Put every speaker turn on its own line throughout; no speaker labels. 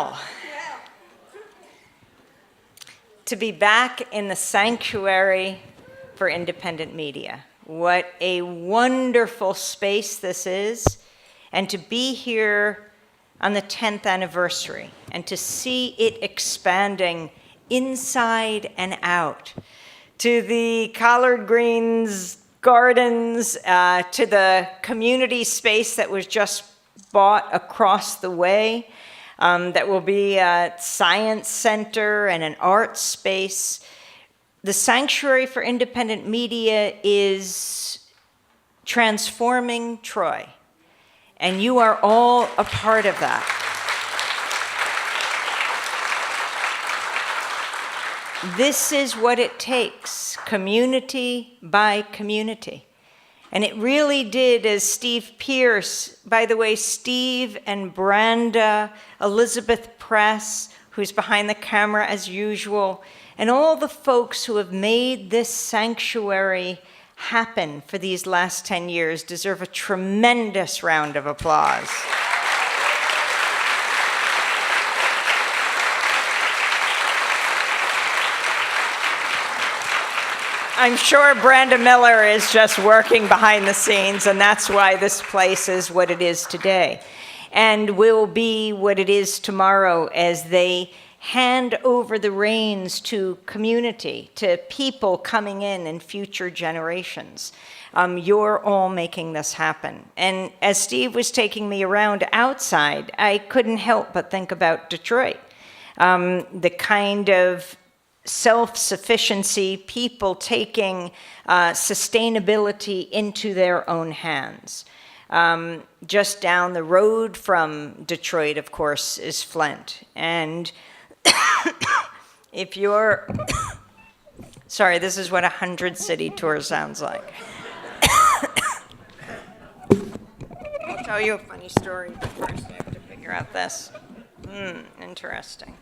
Well, to be back in the sanctuary for independent media. What a wonderful space this is, and to be here on the 10th anniversary and to see it expanding inside and out to the collard greens gardens, to the community space that was just bought across the way, that will be a science center and an art space. The Sanctuary for Independent Media is transforming Troy, and you are all a part of that. This is what it takes, community by community. And it really did, as Steve Pierce, by the way, Steve and Branda, Elizabeth Press, who's behind the camera as usual, and all the folks who have made this sanctuary happen for these last 10 years deserve a tremendous round of applause. I'm sure Branda Miller is just working behind the scenes, and that's why this place is what it is today, and will be what it is tomorrow as they hand over the reins to community, to people coming in future generations. You're all making this happen. And as Steve was taking me around outside, I couldn't help but think about Detroit. The kind of self-sufficiency, people taking sustainability into their own hands. Just down the road from Detroit, of course, is Flint. And if you're, sorry, this is what a 100-city tour sounds like. I'll tell you a funny story, but first I have to figure out this. Interesting.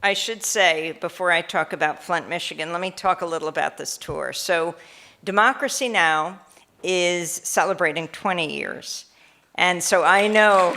I should say, before I talk about Flint, Michigan, let me talk a little about this tour. So Democracy Now! Is celebrating 20 years. And so I know,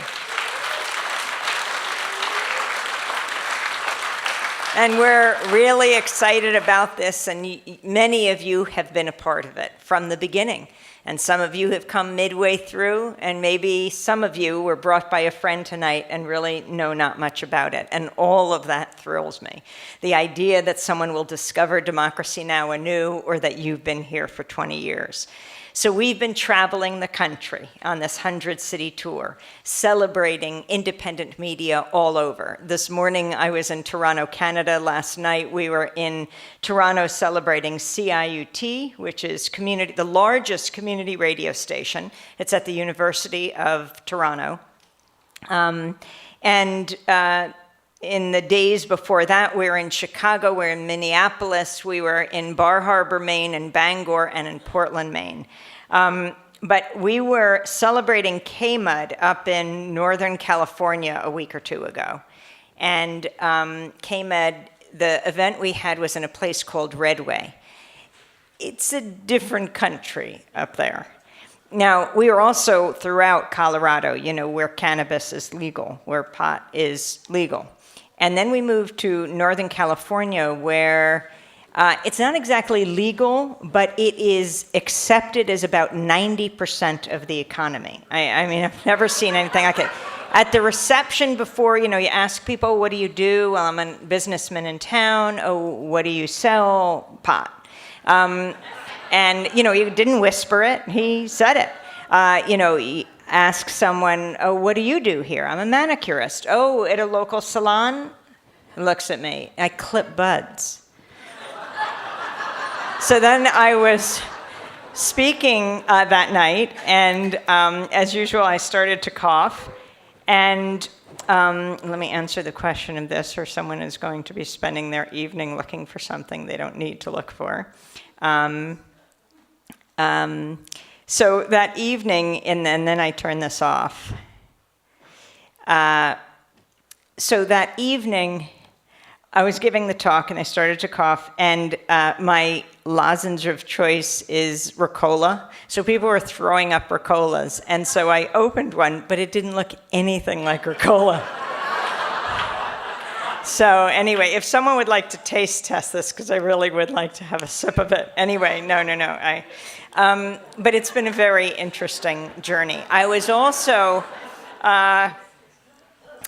and we're really excited about this, and many of you have been a part of it from the beginning. And some of you have come midway through, and maybe some of you were brought by a friend tonight and really know not much about it. And all of that thrills me. The idea that someone will discover Democracy Now! Anew, or that you've been here for 20 years. So we've been traveling the country on this 100-city tour, celebrating independent media all over. This morning I was in Toronto, Canada. Last night we were in Toronto celebrating CIUT, which is the largest community radio station. It's at the University of Toronto. In the days before that, we were in Chicago, we were in Minneapolis, we were in Bar Harbor, Maine, and Bangor, and in Portland, Maine. But we were celebrating KMUD up in Northern California a week or two ago. And KMUD, the event we had was in a place called Redway. It's a different country up there. Now, we were also throughout Colorado, where cannabis is legal, where pot is legal. And then we moved to Northern California, where it's not exactly legal, but it is accepted as about 90% of the economy. I mean, I've never seen anything like it. At the reception before, you ask people, what do you do? Well, I'm a businessman in town. Oh, what do you sell? Pot. And, he didn't whisper it. He said it. He asked someone, oh, what do you do here? I'm a manicurist. Oh, at a local salon? He looks at me. I clip buds. So then I was speaking that night, and as usual, I started to cough. And let me answer the question of this, or someone is going to be spending their evening looking for something they don't need to look for. So that evening, and then I turn this off. So that evening, I was giving the talk and I started to cough, and my lozenge of choice is Ricola. So people were throwing up Ricolas, and so I opened one, but it didn't look anything like Ricola. So anyway, if someone would like to taste test this, because I really would like to have a sip of it. Anyway, no. But it's been a very interesting journey. I was also,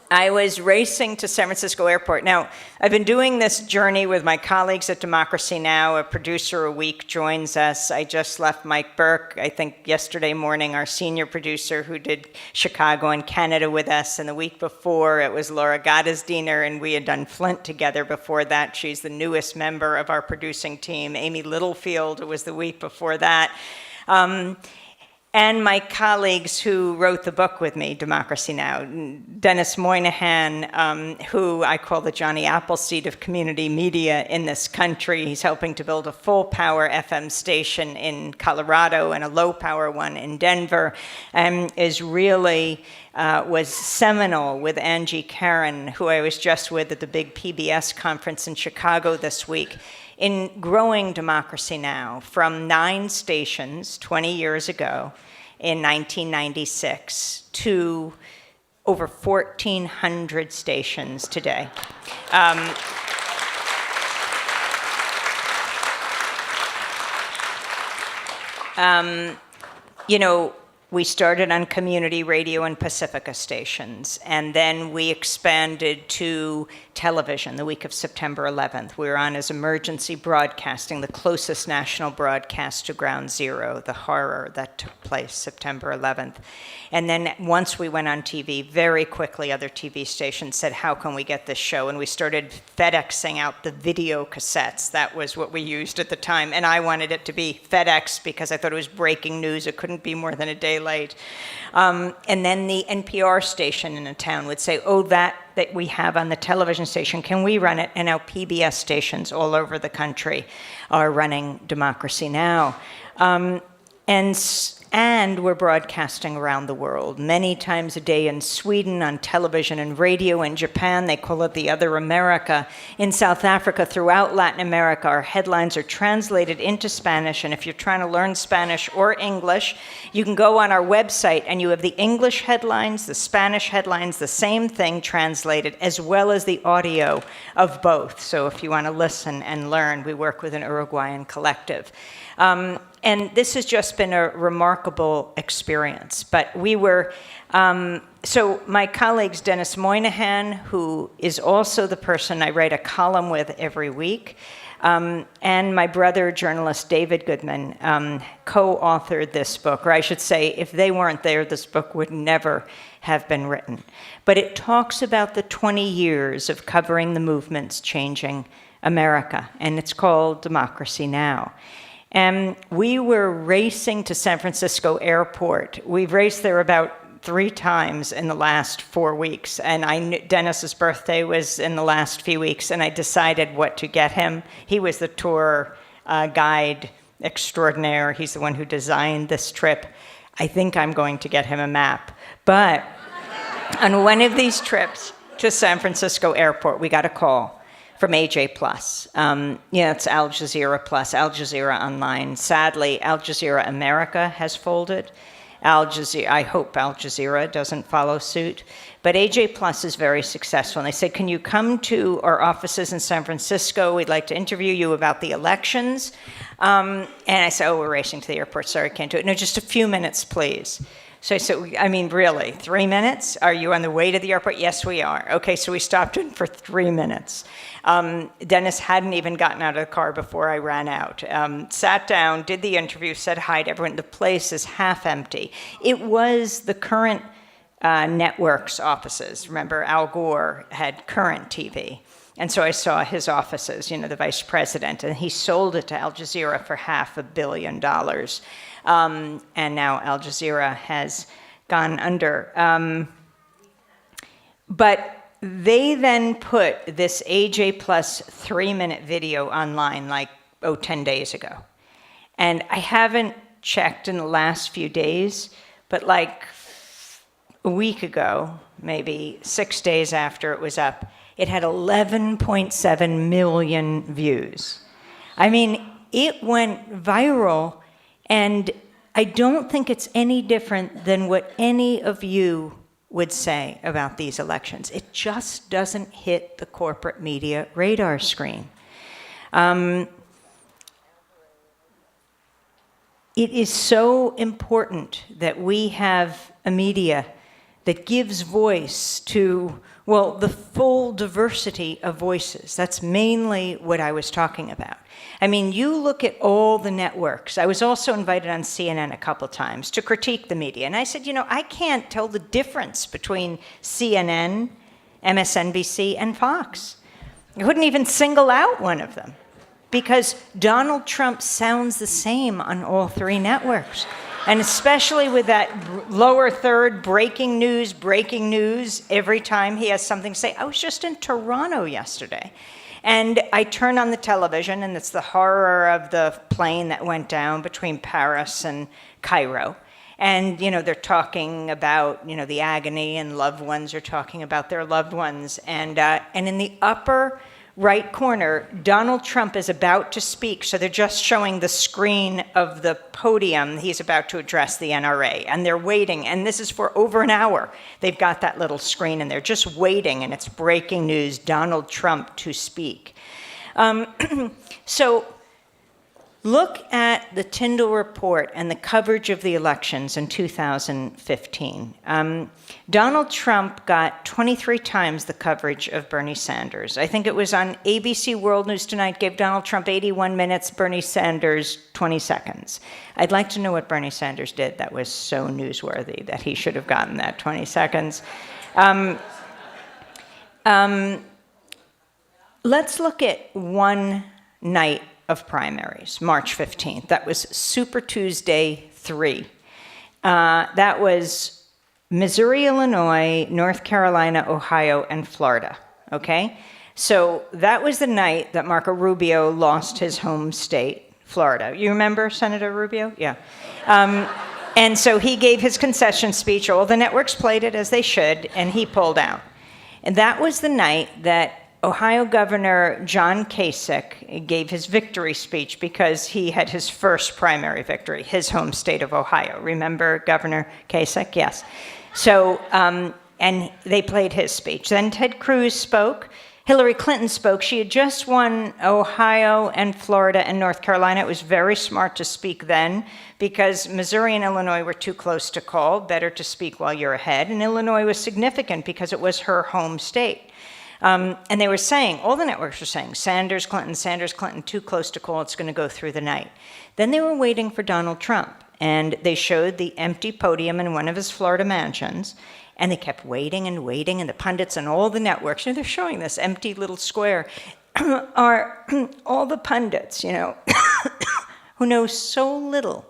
I was racing to San Francisco Airport. Now, I've been doing this journey with my colleagues at Democracy Now! A producer a week joins us. I just left Mike Burke, I think yesterday morning, our senior producer who did Chicago and Canada with us. And the week before, it was Laura Gottesdiener, and we had done Flint together before that. She's the newest member of our producing team. Amy Littlefield was the week before that. And my colleagues who wrote the book with me, Democracy Now!, Dennis Moynihan, who I call the Johnny Appleseed of community media in this country. He's helping to build a full-power FM station in Colorado and a low-power one in Denver, and is really was seminal with Angie Karen, who I was just with at the big PBS conference in Chicago this week, in growing Democracy Now! From 9 stations 20 years ago in 1996 to over 1,400 stations today. We started on community radio and Pacifica stations, and then we expanded to television the week of September 11th. We were on as emergency broadcasting, the closest national broadcast to Ground Zero, the horror that took place September 11th. And then once we went on TV, very quickly other TV stations said, how can we get this show? And we started FedExing out the video cassettes. That was what we used at the time. And I wanted it to be FedEx because I thought it was breaking news. It couldn't be more than a day late. And then the NPR station in a town would say, oh, that we have on the television station, can we run it? And now PBS stations all over the country are running Democracy Now! And we're broadcasting around the world, many times a day in Sweden, on television and radio. In Japan, they call it the other America. In South Africa, throughout Latin America, our headlines are translated into Spanish. And if you're trying to learn Spanish or English, you can go on our website and you have the English headlines, the Spanish headlines, the same thing translated, as well as the audio of both. So if you want to listen and learn, we work with an Uruguayan collective. And this has just been a remarkable experience. But we were, so my colleagues, Dennis Moynihan, who is also the person I write a column with every week, and my brother, journalist David Goodman, co-authored this book. Or I should say, if they weren't there, this book would never have been written. But it talks about the 20 years of covering the movements changing America, and it's called Democracy Now! And we were racing to San Francisco Airport. We've raced there about 3 times in the last 4 weeks. And I knew Dennis's birthday was in the last few weeks, and I decided what to get him. He was the tour guide extraordinaire. He's the one who designed this trip. I think I'm going to get him a map. But on one of these trips to San Francisco Airport, we got a call from AJ Plus. It's Al Jazeera Plus, Al Jazeera Online. Sadly, Al Jazeera America has folded. I hope Al Jazeera doesn't follow suit. But AJ Plus is very successful. And they said, can you come to our offices in San Francisco? We'd like to interview you about the elections. And I said, oh, we're racing to the airport. Sorry, can't do it. No, just a few minutes, please. So I said, I mean, really, 3 minutes? Are you on the way to the airport? Yes, we are. Okay, so we stopped in for 3 minutes. Dennis hadn't even gotten out of the car before I ran out. Sat down, did the interview, said hi to everyone. The place is half empty. It was the current network's offices. Remember, Al Gore had Current TV. And so I saw his offices, the vice president, and he sold it to Al Jazeera for $500 million. And now Al Jazeera has gone under. But they then put this AJ Plus 3-minute video online 10 days ago. And I haven't checked in the last few days, but a week ago, maybe 6 days after it was up, it had 11.7 million views. I mean, it went viral, and I don't think it's any different than what any of you would say about these elections. It just doesn't hit the corporate media radar screen. It is so important that we have a media that gives voice to, well, the full diversity of voices. That's mainly what I was talking about. I mean, you look at all the networks. I was also invited on CNN a couple times to critique the media. And I said, I can't tell the difference between CNN, MSNBC, and Fox. I couldn't even single out one of them because Donald Trump sounds the same on all three networks. And especially with that lower third, breaking news, every time he has something to say. I was just in Toronto yesterday. And I turn on the television, and it's the horror of the plane that went down between Paris and Cairo. And, they're talking about, the agony, and loved ones are talking about their loved ones. And in the upper right corner, Donald Trump is about to speak. So they're just showing the screen of the podium. He's about to address the NRA, and they're waiting. And this is for over an hour. They've got that little screen, and they're just waiting, and it's breaking news, Donald Trump to speak. So look at the Tyndall report and the coverage of the elections in 2015. Donald Trump got 23 times the coverage of Bernie Sanders. I think it was on ABC World News Tonight, gave Donald Trump 81 minutes, Bernie Sanders 20 seconds. I'd like to know what Bernie Sanders did that was so newsworthy that he should have gotten that 20 seconds. Let's look at one night of primaries, March 15th. That was Super Tuesday 3. That was Missouri, Illinois, North Carolina, Ohio, and Florida, okay? So that was the night that Marco Rubio lost his home state, Florida. You remember Senator Rubio? Yeah. And so he gave his concession speech. All the networks played it as they should, and he pulled out. And that was the night that Ohio Governor John Kasich gave his victory speech because he had his first primary victory, his home state of Ohio. Remember Governor Kasich? Yes. So, and they played his speech. Then Ted Cruz spoke. Hillary Clinton spoke. She had just won Ohio and Florida and North Carolina. It was very smart to speak then because Missouri and Illinois were too close to call. Better to speak while you're ahead. And Illinois was significant because it was her home state. And they were saying, all the networks were saying, Sanders, Clinton, too close to call, it's going to go through the night. Then they were waiting for Donald Trump, and they showed the empty podium in one of his Florida mansions, and they kept waiting, and the pundits and all the networks, they're showing this empty little square, are all the pundits, who know so little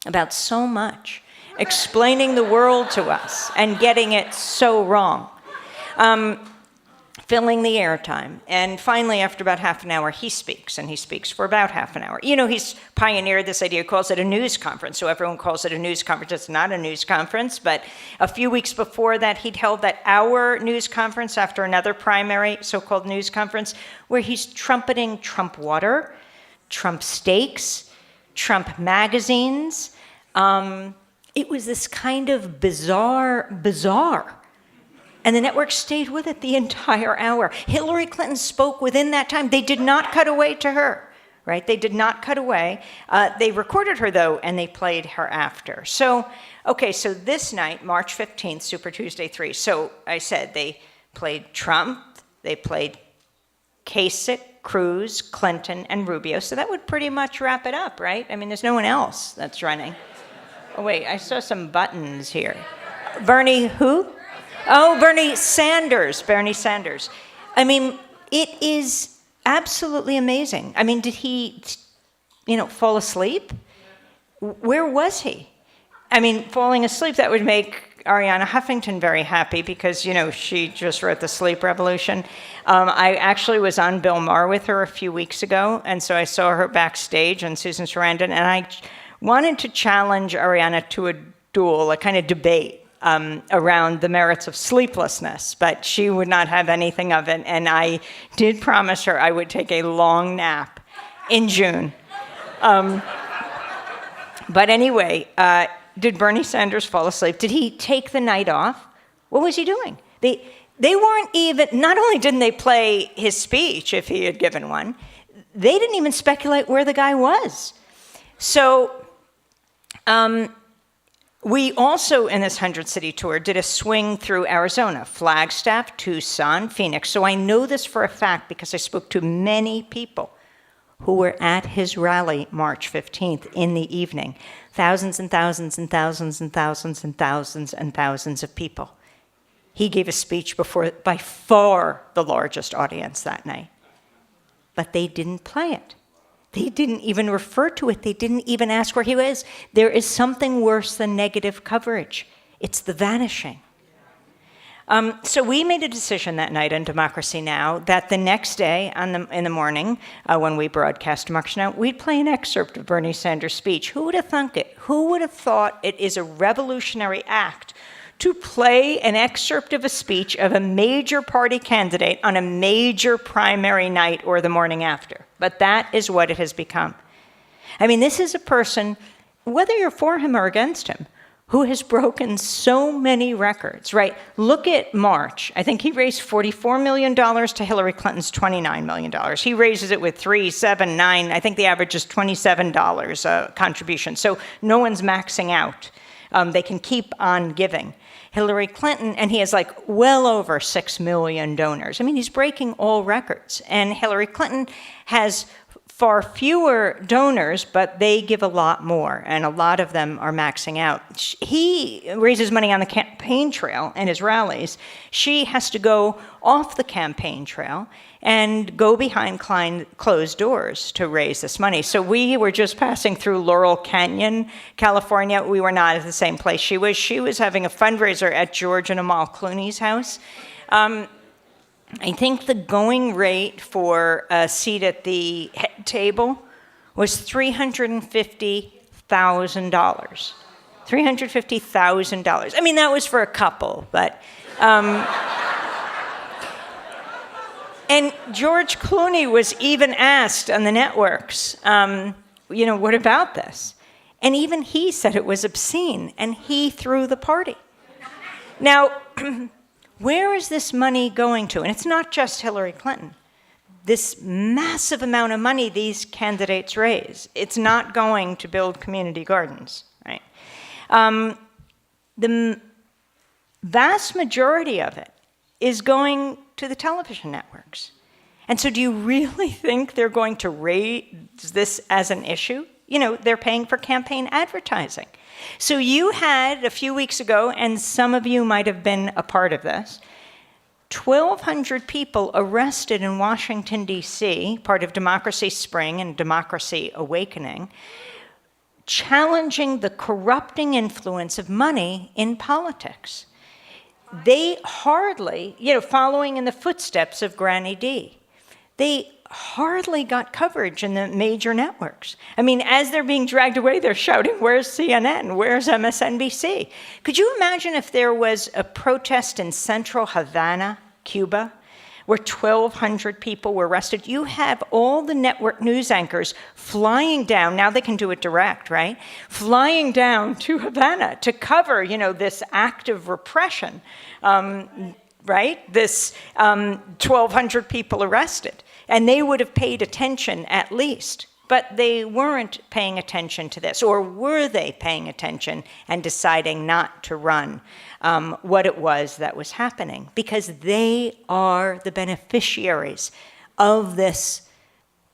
about so much, explaining the world to us and getting it so wrong. Filling the airtime. And finally, after about half an hour, he speaks, and he speaks for about half an hour. He's pioneered this idea, calls it a news conference, so everyone calls it a news conference. It's not a news conference, but a few weeks before that, he'd held that hour news conference after another primary so-called news conference, where he's trumpeting Trump water, Trump steaks, Trump magazines. It was this kind of bizarre. And the network stayed with it the entire hour. Hillary Clinton spoke within that time. They did not cut away to her, right? They did not cut away. They recorded her, though, and they played her after. So this night, March 15th, Super Tuesday 3. So I said they played Trump, they played Kasich, Cruz, Clinton, and Rubio. So that would pretty much wrap it up, right? I mean, there's no one else that's running. Oh, wait, I saw some buttons here. Bernie who? Oh, Bernie Sanders. I mean, it is absolutely amazing. I mean, did he, fall asleep? Where was he? I mean, falling asleep, that would make Arianna Huffington very happy because, she just wrote The Sleep Revolution. I actually was on Bill Maher with her a few weeks ago, and so I saw her backstage on Susan Sarandon, and I wanted to challenge Arianna to a duel, a kind of debate. around the merits of sleeplessness, but she would not have anything of it. And I did promise her I would take a long nap in June. But anyway, did Bernie Sanders fall asleep? Did he take the night off? What was he doing? They weren't even, not only didn't they play his speech if he had given one, they didn't even speculate where the guy was. So we also, in this 100-city tour, did a swing through Arizona, Flagstaff, Tucson, Phoenix. So I know this for a fact because I spoke to many people who were at his rally March 15th in the evening. Thousands and thousands and thousands and thousands and thousands and thousands of people. He gave a speech before by far the largest audience that night. But they didn't play it. They didn't even refer to it. They didn't even ask where he was. There is something worse than negative coverage. It's the vanishing. So we made a decision that night on Democracy Now! That the next day in the morning, when we broadcast Democracy Now!, we'd play an excerpt of Bernie Sanders' speech. Who would have thunk it? Who would have thought it is a revolutionary act to play an excerpt of a speech of a major party candidate on a major primary night or the morning after? But that is what it has become. I mean, this is a person, whether you're for him or against him, who has broken so many records, right? Look at March. I think he raised $44 million to Hillary Clinton's $29 million. He raises it with 3, 7, 9. I think the average is $27 contribution. So no one's maxing out. They can keep on giving. Hillary Clinton, and he has like well over 6 million donors. I mean, he's breaking all records. And Hillary Clinton has far fewer donors, but they give a lot more, and a lot of them are maxing out. He raises money on the campaign trail and his rallies. She has to go off the campaign trail and go behind closed doors to raise this money. So we were just passing through Laurel Canyon, California. We were not at the same place she was. She was having a fundraiser at George and Amal Clooney's house. I think the going rate for a seat at the head table was $350,000. $350,000. I mean, that was for a couple, but... and George Clooney was even asked on the networks, what about this? And even he said it was obscene, and he threw the party. Now... where is this money going to? And it's not just Hillary Clinton. This massive amount of money these candidates raise, it's not going to build community gardens, right? The vast majority of it is going to the television networks. And so do you really think they're going to raise this as an issue? They're paying for campaign advertising. So you had, a few weeks ago, and some of you might have been a part of this, 1,200 people arrested in Washington, D.C., part of Democracy Spring and Democracy Awakening, challenging the corrupting influence of money in politics. They hardly, following in the footsteps of Granny D, they hardly got coverage in the major networks. I mean, as they're being dragged away, they're shouting, where's CNN? Where's MSNBC? Could you imagine if there was a protest in central Havana, Cuba, where 1,200 people were arrested? You have all the network news anchors flying down, now they can do it direct, right? Flying down to Havana to cover, this act of repression, right? This 1,200 people arrested. And they would have paid attention at least, but they weren't paying attention to this. Or were they paying attention and deciding not to run what it was that was happening? Because they are the beneficiaries of this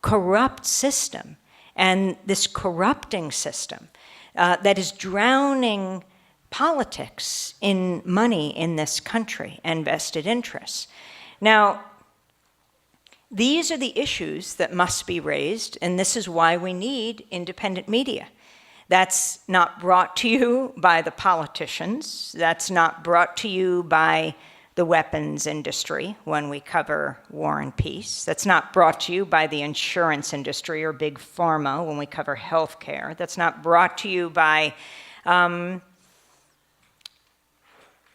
corrupt system and this corrupting system that is drowning politics in money in this country and vested interests. Now, these are the issues that must be raised, and this is why we need independent media. That's not brought to you by the politicians. That's not brought to you by the weapons industry when we cover war and peace. That's not brought to you by the insurance industry or big pharma when we cover healthcare. That's not brought to you by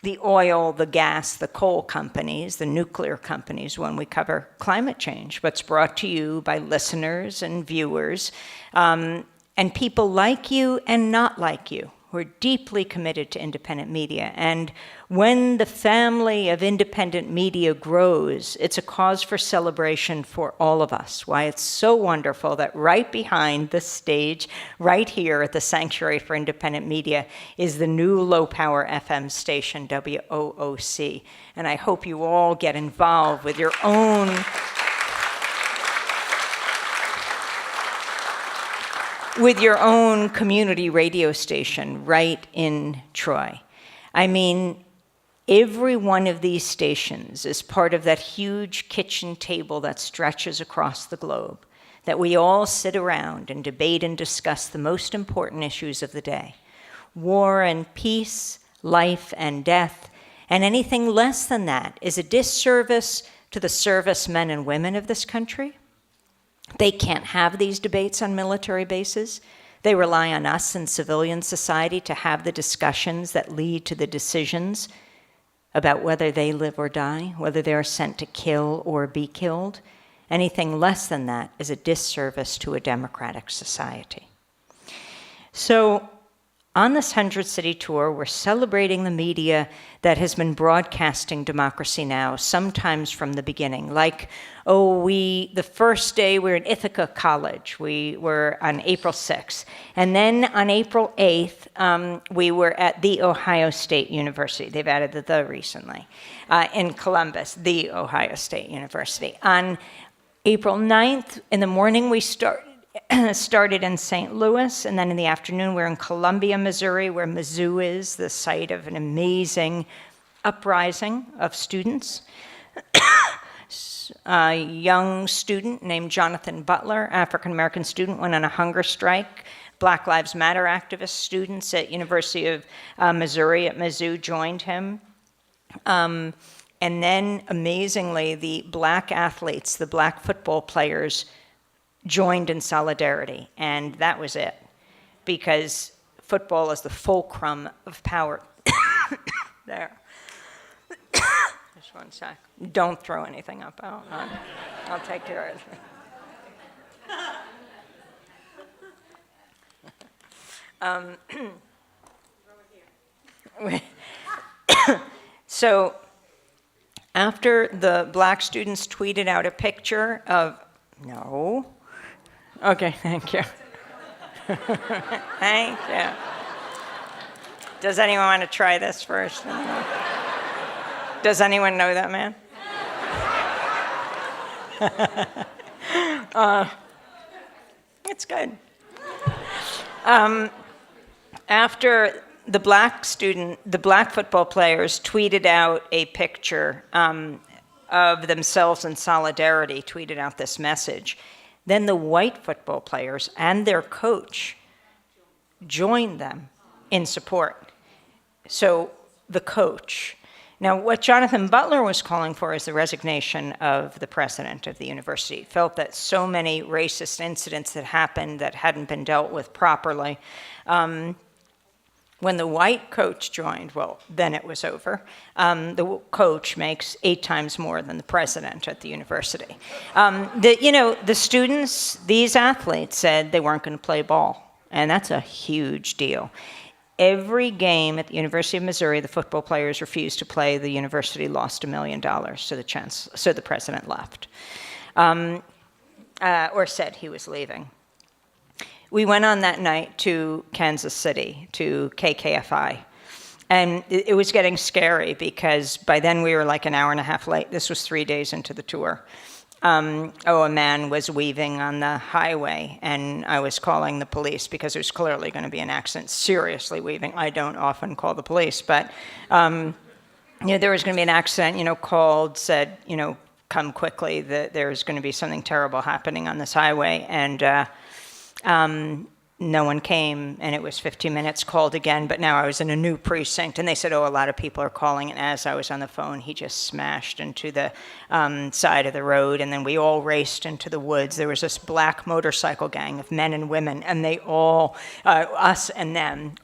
the oil, the gas, the coal companies, the nuclear companies when we cover climate change, but it's brought to you by listeners and viewers, and people like you and not like you who are deeply committed to independent media. And when the family of independent media grows, it's a cause for celebration for all of us. Why it's so wonderful that right behind the stage, right here at the Sanctuary for Independent Media, is the new low-power FM station, WOOC. And I hope you all get involved with your own community radio station right in Troy. I mean, every one of these stations is part of that huge kitchen table that stretches across the globe, that we all sit around and debate and discuss the most important issues of the day. War and peace, life and death, and anything less than that is a disservice to the servicemen and women of this country. They can't have these debates on military bases. They rely on us in civilian society to have the discussions that lead to the decisions about whether they live or die, whether they are sent to kill or be killed. Anything less than that is a disservice to a democratic society. So on this 100-city tour, we're celebrating the media that has been broadcasting Democracy Now! Sometimes from the beginning. Like, the first day we were in Ithaca College. We were on April 6th. And then on April 8th, we were at The Ohio State University. They've added the recently. In Columbus, The Ohio State University. On April 9th, in the morning, we started in St. Louis, and then in the afternoon we're in Columbia, Missouri, where Mizzou is the site of an amazing uprising of students. A young student named Jonathan Butler, African-American student, went on a hunger strike. Black Lives Matter activist students at University of Missouri at Mizzou joined him. And then, amazingly, the black athletes, the black football players, joined in solidarity, and that was it, because football is the fulcrum of power. There. Just one sec. Don't throw anything up. I'll take care of it. So after the black students tweeted out a picture of, no. Okay, thank you. Thank you. Does anyone want to try this first? Does anyone know that man? It's good. After the black football players tweeted out a picture of themselves in solidarity, tweeted out this message, then the white football players and their coach joined them in support. So the coach. Now, what Jonathan Butler was calling for is the resignation of the president of the university. He felt that so many racist incidents that happened that hadn't been dealt with properly. When the white coach joined, well, then it was over. The coach makes 8 times more than the president at the university. The students, these athletes, said they weren't going to play ball, and that's a huge deal. Every game at the University of Missouri, the football players refused to play. The university lost $1 million, so the president left, or said he was leaving. We went on that night to Kansas City, to KKFI. And it was getting scary because by then we were like an hour and a half late. This was 3 days into the tour. A man was weaving on the highway, and I was calling the police because there was clearly going to be an accident. Seriously weaving. I don't often call the police, but there was going to be an accident, called, said, come quickly, that there's going to be something terrible happening on this highway. And no one came, and it was 15 minutes, called again, but now I was in a new precinct, and they said, oh, a lot of people are calling, and as I was on the phone, he just smashed into the side of the road, and then we all raced into the woods. There was this black motorcycle gang of men and women, and they all, us and them,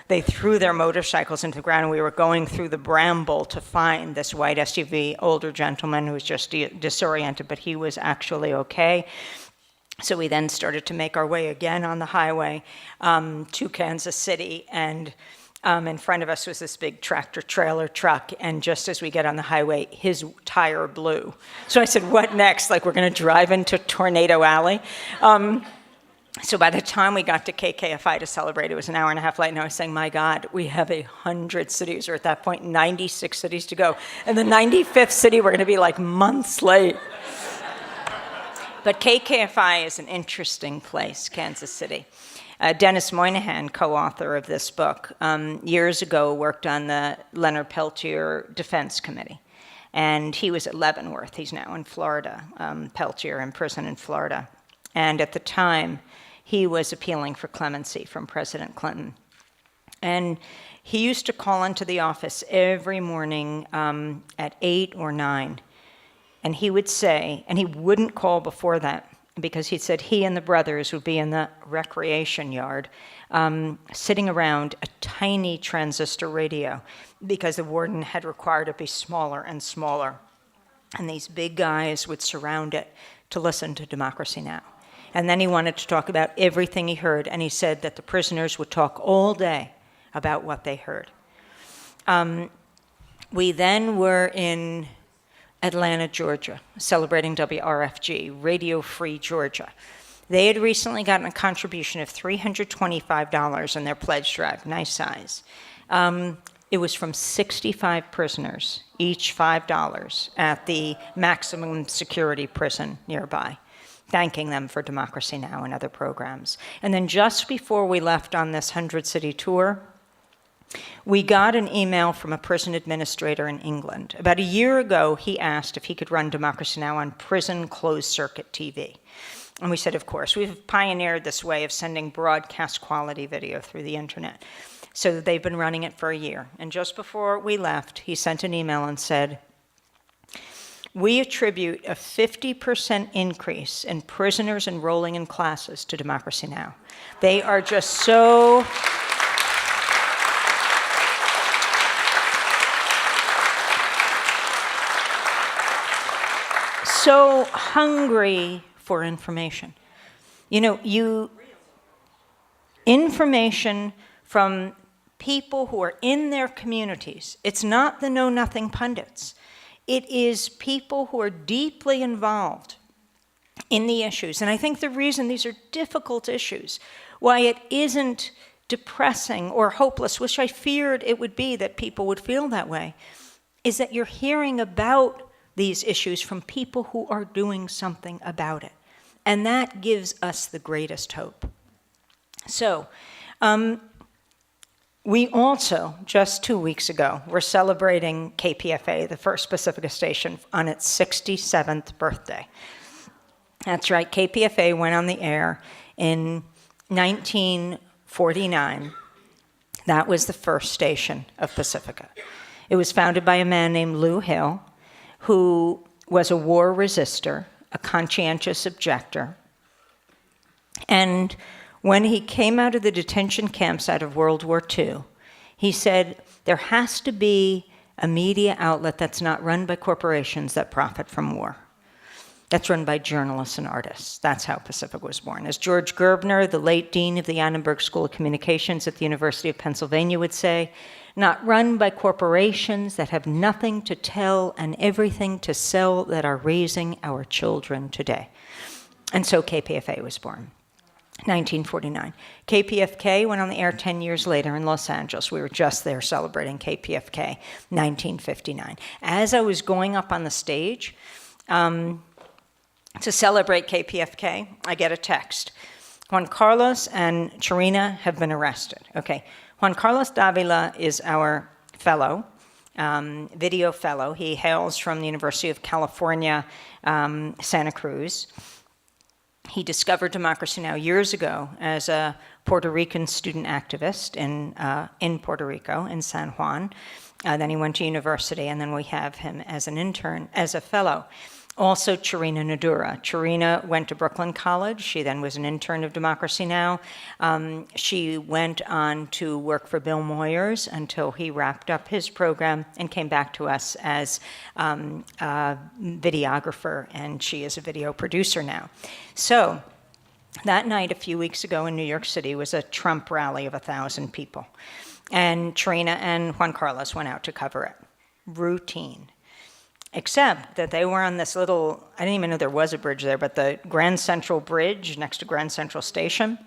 they threw their motorcycles into the ground, and we were going through the bramble to find this white SUV older gentleman who was just disoriented, but he was actually okay. So we then started to make our way again on the highway to Kansas City, and in front of us was this big tractor-trailer truck, and just as we get on the highway, his tire blew. So I said, what next? Like, we're going to drive into Tornado Alley? So by the time we got to KKFI to celebrate, it was an hour and a half late, and I was saying, my God, we have 100 cities, or at that point, 96 cities to go. And the 95th city, we're going to be like months late. But KKFI is an interesting place, Kansas City. Dennis Moynihan, co-author of this book, years ago worked on the Leonard Peltier Defense Committee. And he was at Leavenworth. He's now in Florida, Peltier in prison in Florida. And at the time, he was appealing for clemency from President Clinton. And he used to call into the office every morning at 8 or 9. And he would say, and he wouldn't call before that, because he said he and the brothers would be in the recreation yard, sitting around a tiny transistor radio, because the warden had required it be smaller and smaller. And these big guys would surround it to listen to Democracy Now! And then he wanted to talk about everything he heard, and he said that the prisoners would talk all day about what they heard. We then were in Atlanta, Georgia, celebrating WRFG, Radio Free Georgia. They had recently gotten a contribution of $325 in their pledge drive, nice size. It was from 65 prisoners, each $5, at the maximum security prison nearby, thanking them for Democracy Now! And other programs. And then just before we left on this 100-city tour, we got an email from a prison administrator in England. About a year ago, he asked if he could run Democracy Now! On prison closed-circuit TV. And we said, of course. We've pioneered this way of sending broadcast quality video through the internet. So they've been running it for a year. And just before we left, he sent an email and said, we attribute a 50% increase in prisoners enrolling in classes to Democracy Now! They are just so hungry for information. You know, information from people who are in their communities. It's not the know-nothing pundits. It is people who are deeply involved in the issues. And I think the reason these are difficult issues, why it isn't depressing or hopeless, which I feared it would be that people would feel that way, is that you're hearing about these issues from people who are doing something about it. And that gives us the greatest hope. So, we also, just 2 weeks ago, were celebrating KPFA, the first Pacifica station, on its 67th birthday. That's right, KPFA went on the air in 1949. That was the first station of Pacifica. It was founded by a man named Lou Hill, who was a war resister, a conscientious objector. And when he came out of the detention camps out of World War II, he said, there has to be a media outlet that's not run by corporations that profit from war. That's run by journalists and artists. That's how Pacifica was born. As George Gerbner, the late dean of the Annenberg School of Communications at the University of Pennsylvania, would say, not run by corporations that have nothing to tell and everything to sell that are raising our children today. And so KPFA was born, 1949. KPFK went on the air 10 years later in Los Angeles. We were just there celebrating KPFK, 1959. As I was going up on the stage to celebrate KPFK, I get a text. Juan Carlos and Charina have been arrested. Okay. Juan Carlos Davila is our fellow, video fellow. He hails from the University of California, Santa Cruz. He discovered Democracy Now! Years ago as a Puerto Rican student activist in Puerto Rico, in San Juan. Then he went to university, and then we have him as an intern, as a fellow. Also, Charina Nadura. Charina went to Brooklyn College. She then was an intern of Democracy Now! She went on to work for Bill Moyers until he wrapped up his program and came back to us as a videographer, and she is a video producer now. So that night, a few weeks ago in New York City, was a Trump rally of 1,000 people. And Charina and Juan Carlos went out to cover it. Routine. Except that they were on this little, I didn't even know there was a bridge there, but the Grand Central Bridge next to Grand Central Station.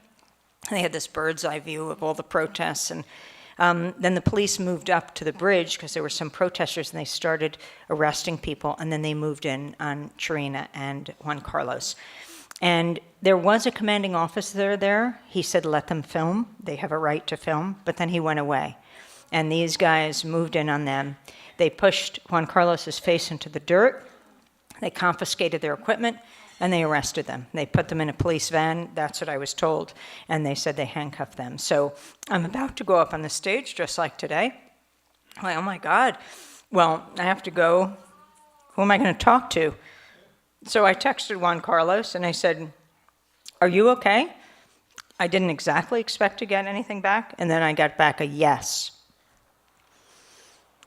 And they had this bird's eye view of all the protests. And then the police moved up to the bridge because there were some protesters, and they started arresting people. And then they moved in on Charina and Juan Carlos. And there was a commanding officer there. He said, let them film. They have a right to film. But then he went away. And these guys moved in on them. They pushed Juan Carlos's face into the dirt. They confiscated their equipment, and they arrested them. They put them in a police van. That's what I was told. And they said they handcuffed them. So I'm about to go up on the stage just like today. I'm like, oh my God. Well, I have to go. Who am I going to talk to? So I texted Juan Carlos, and I said, are you okay? I didn't exactly expect to get anything back. And then I got back a yes.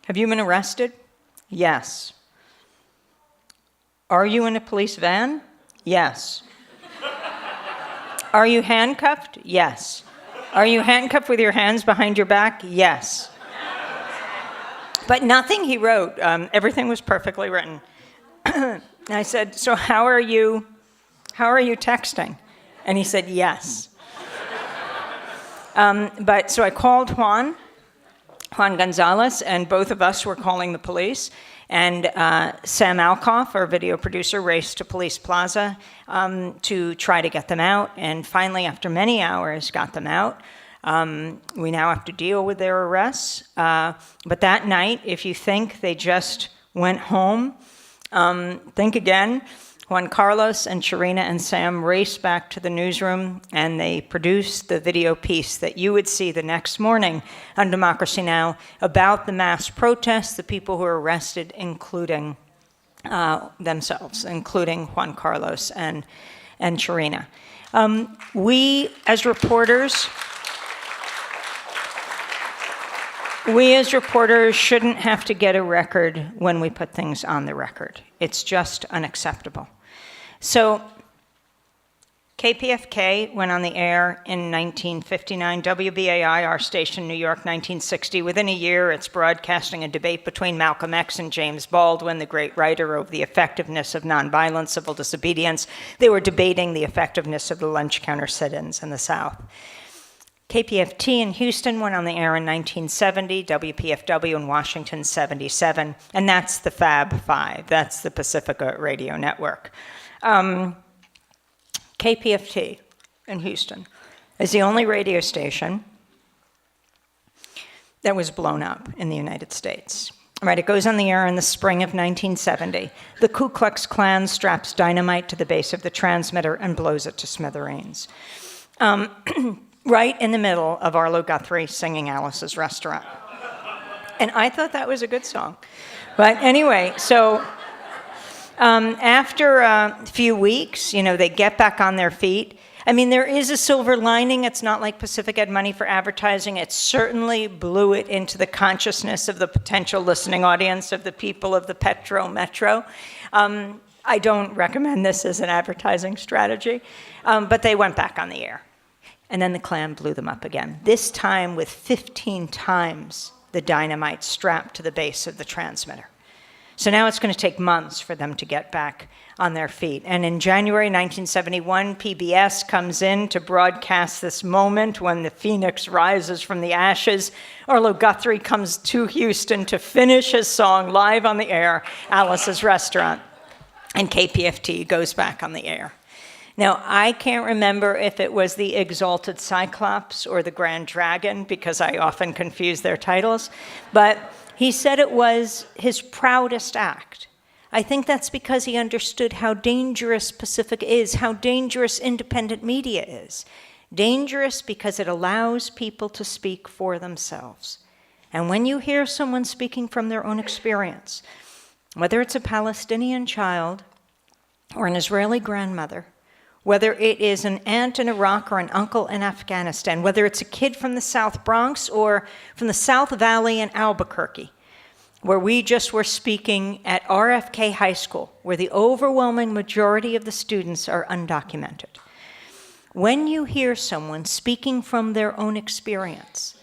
Have you been arrested? Yes. Are you in a police van? Yes. Are you handcuffed? Yes. Are you handcuffed with your hands behind your back? Yes. But nothing he wrote. Everything was perfectly written. And I said, so how are you texting? And he said, yes. So I called Juan Gonzalez, and both of us were calling the police. And Sam Alcoff, our video producer, raced to Police Plaza to try to get them out. And finally, after many hours, got them out. We now have to deal with their arrests. But that night, if you think they just went home, think again. Juan Carlos and Charina and Sam raced back to the newsroom, and they produced the video piece that you would see the next morning on Democracy Now! About the mass protests, the people who were arrested, including themselves, including Juan Carlos and Charina. We as reporters shouldn't have to get a record when we put things on the record. It's just unacceptable. So KPFK went on the air in 1959, WBAI, our station, New York, 1960. Within a year, it's broadcasting a debate between Malcolm X and James Baldwin, the great writer, over the effectiveness of nonviolent civil disobedience. They were debating the effectiveness of the lunch counter sit-ins in the South. KPFT in Houston went on the air in 1970, WPFW in Washington, 77, and that's the Fab Five. That's the Pacifica Radio Network. KPFT in Houston is the only radio station that was blown up in the United States. Right, it goes on the air in the spring of 1970. The Ku Klux Klan straps dynamite to the base of the transmitter and blows it to smithereens. Right in the middle of Arlo Guthrie singing Alice's Restaurant. And I thought that was a good song. But anyway, so after a few weeks, they get back on their feet. I mean, there is a silver lining. It's not like Pacific had money for advertising. It certainly blew it into the consciousness of the potential listening audience of the people of the Petro Metro. I don't recommend this as an advertising strategy, but they went back on the air. And then the Klan blew them up again, this time with 15 times the dynamite strapped to the base of the transmitter. So now it's going to take months for them to get back on their feet. And in January 1971, PBS comes in to broadcast this moment when the phoenix rises from the ashes. Arlo Guthrie comes to Houston to finish his song live on the air, Alice's Restaurant. And KPFT goes back on the air. Now, I can't remember if it was the Exalted Cyclops or the Grand Dragon, because I often confuse their titles, but he said it was his proudest act. I think that's because he understood how dangerous Pacifica is, how dangerous independent media is. Dangerous because it allows people to speak for themselves. And when you hear someone speaking from their own experience, whether it's a Palestinian child or an Israeli grandmother, whether it is an aunt in Iraq or an uncle in Afghanistan, whether it's a kid from the South Bronx or from the South Valley in Albuquerque, where we just were speaking at RFK High School, where the overwhelming majority of the students are undocumented. When you hear someone speaking from their own experience,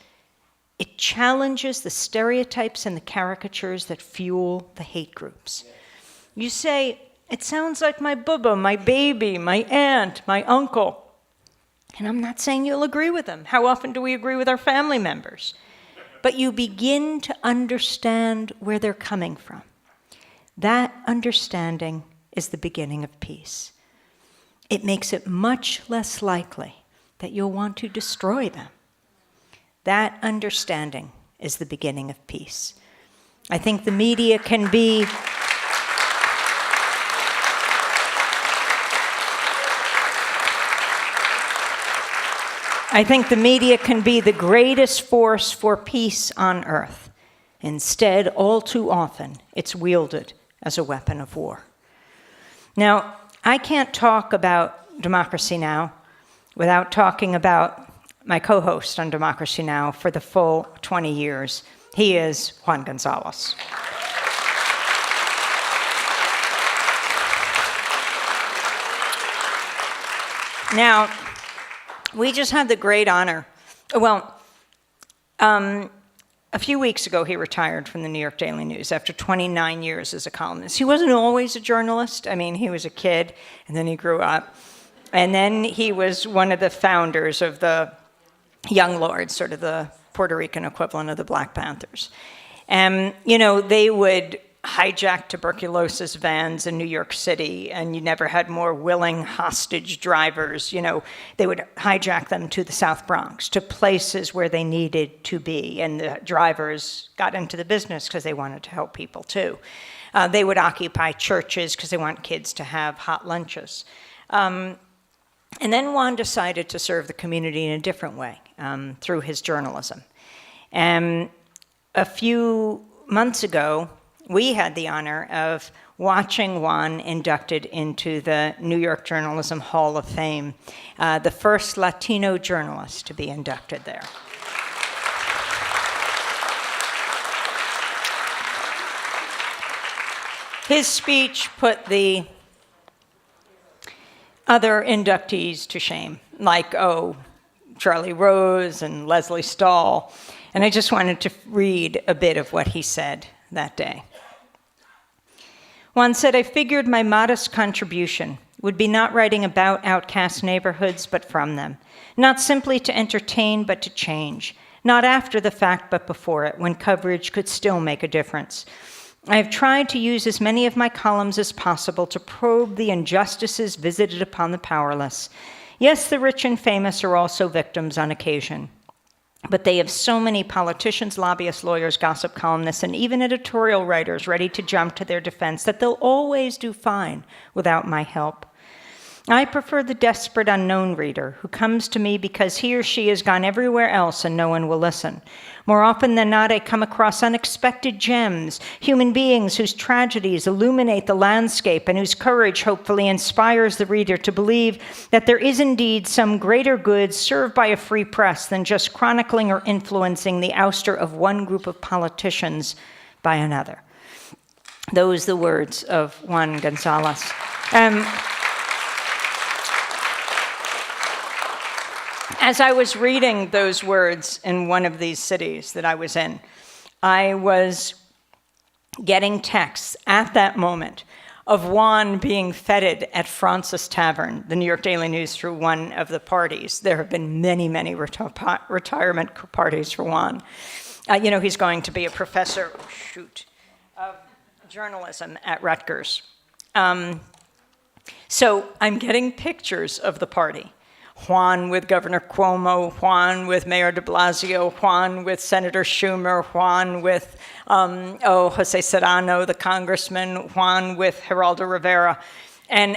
it challenges the stereotypes and the caricatures that fuel the hate groups. You say, it sounds like my bubba, my baby, my aunt, my uncle. And I'm not saying you'll agree with them. How often do we agree with our family members? But you begin to understand where they're coming from. That understanding is the beginning of peace. It makes it much less likely that you'll want to destroy them. That understanding is the beginning of peace. I think the media can be the greatest force for peace on earth. Instead, all too often, it's wielded as a weapon of war. Now, I can't talk about Democracy Now! Without talking about my co-host on Democracy Now! For the full 20 years. He is Juan Gonzalez. Now, we just had the great honor. Well, a few weeks ago, he retired from the New York Daily News after 29 years as a columnist. He wasn't always a journalist. I mean, he was a kid, and then he grew up. And then he was one of the founders of the Young Lords, sort of the Puerto Rican equivalent of the Black Panthers. And, they would hijack tuberculosis vans in New York City, and you never had more willing hostage drivers. They would hijack them to the South Bronx, to places where they needed to be, and the drivers got into the business because they wanted to help people too. They would occupy churches because they want kids to have hot lunches. And then Juan decided to serve the community in a different way, through his journalism. And a few months ago, we had the honor of watching Juan inducted into the New York Journalism Hall of Fame, the first Latino journalist to be inducted there. His speech put the other inductees to shame, like, Charlie Rose and Leslie Stahl. And I just wanted to read a bit of what he said that day. Juan said, "I figured my modest contribution would be not writing about outcast neighborhoods, but from them. Not simply to entertain, but to change. Not after the fact, but before it, when coverage could still make a difference. I have tried to use as many of my columns as possible to probe the injustices visited upon the powerless. Yes, the rich and famous are also victims on occasion. But they have so many politicians, lobbyists, lawyers, gossip columnists, and even editorial writers ready to jump to their defense that they'll always do fine without my help. I prefer the desperate unknown reader who comes to me because he or she has gone everywhere else and no one will listen. More often than not, I come across unexpected gems, human beings whose tragedies illuminate the landscape and whose courage hopefully inspires the reader to believe that there is indeed some greater good served by a free press than just chronicling or influencing the ouster of one group of politicians by another." Those the words of Juan Gonzalez. As I was reading those words in one of these cities that I was in, I was getting texts at that moment of Juan being feted at Francis Tavern, the New York Daily News, through one of the parties. There have been many, many retirement parties for Juan. He's going to be a professor of journalism at Rutgers. So I'm getting pictures of the party. Juan with Governor Cuomo, Juan with Mayor de Blasio, Juan with Senator Schumer, Juan with, Jose Serrano, the congressman, Juan with Geraldo Rivera. And,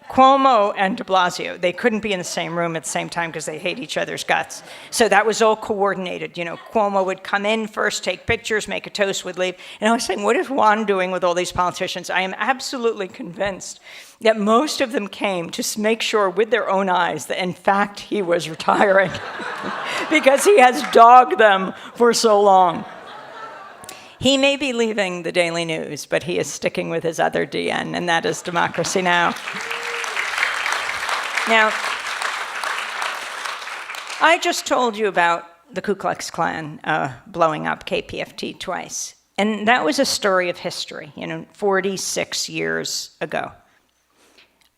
Cuomo and de Blasio, they couldn't be in the same room at the same time because they hate each other's guts. So that was all coordinated. Cuomo would come in first, take pictures, make a toast, would leave. And I was saying, what is Juan doing with all these politicians? I am absolutely convinced that most of them came to make sure with their own eyes that, in fact, he was retiring because he has dogged them for so long. He may be leaving the Daily News, but he is sticking with his other DN, and that is Democracy Now! Now, I just told you about the Ku Klux Klan blowing up KPFT twice. And that was a story of history, 46 years ago.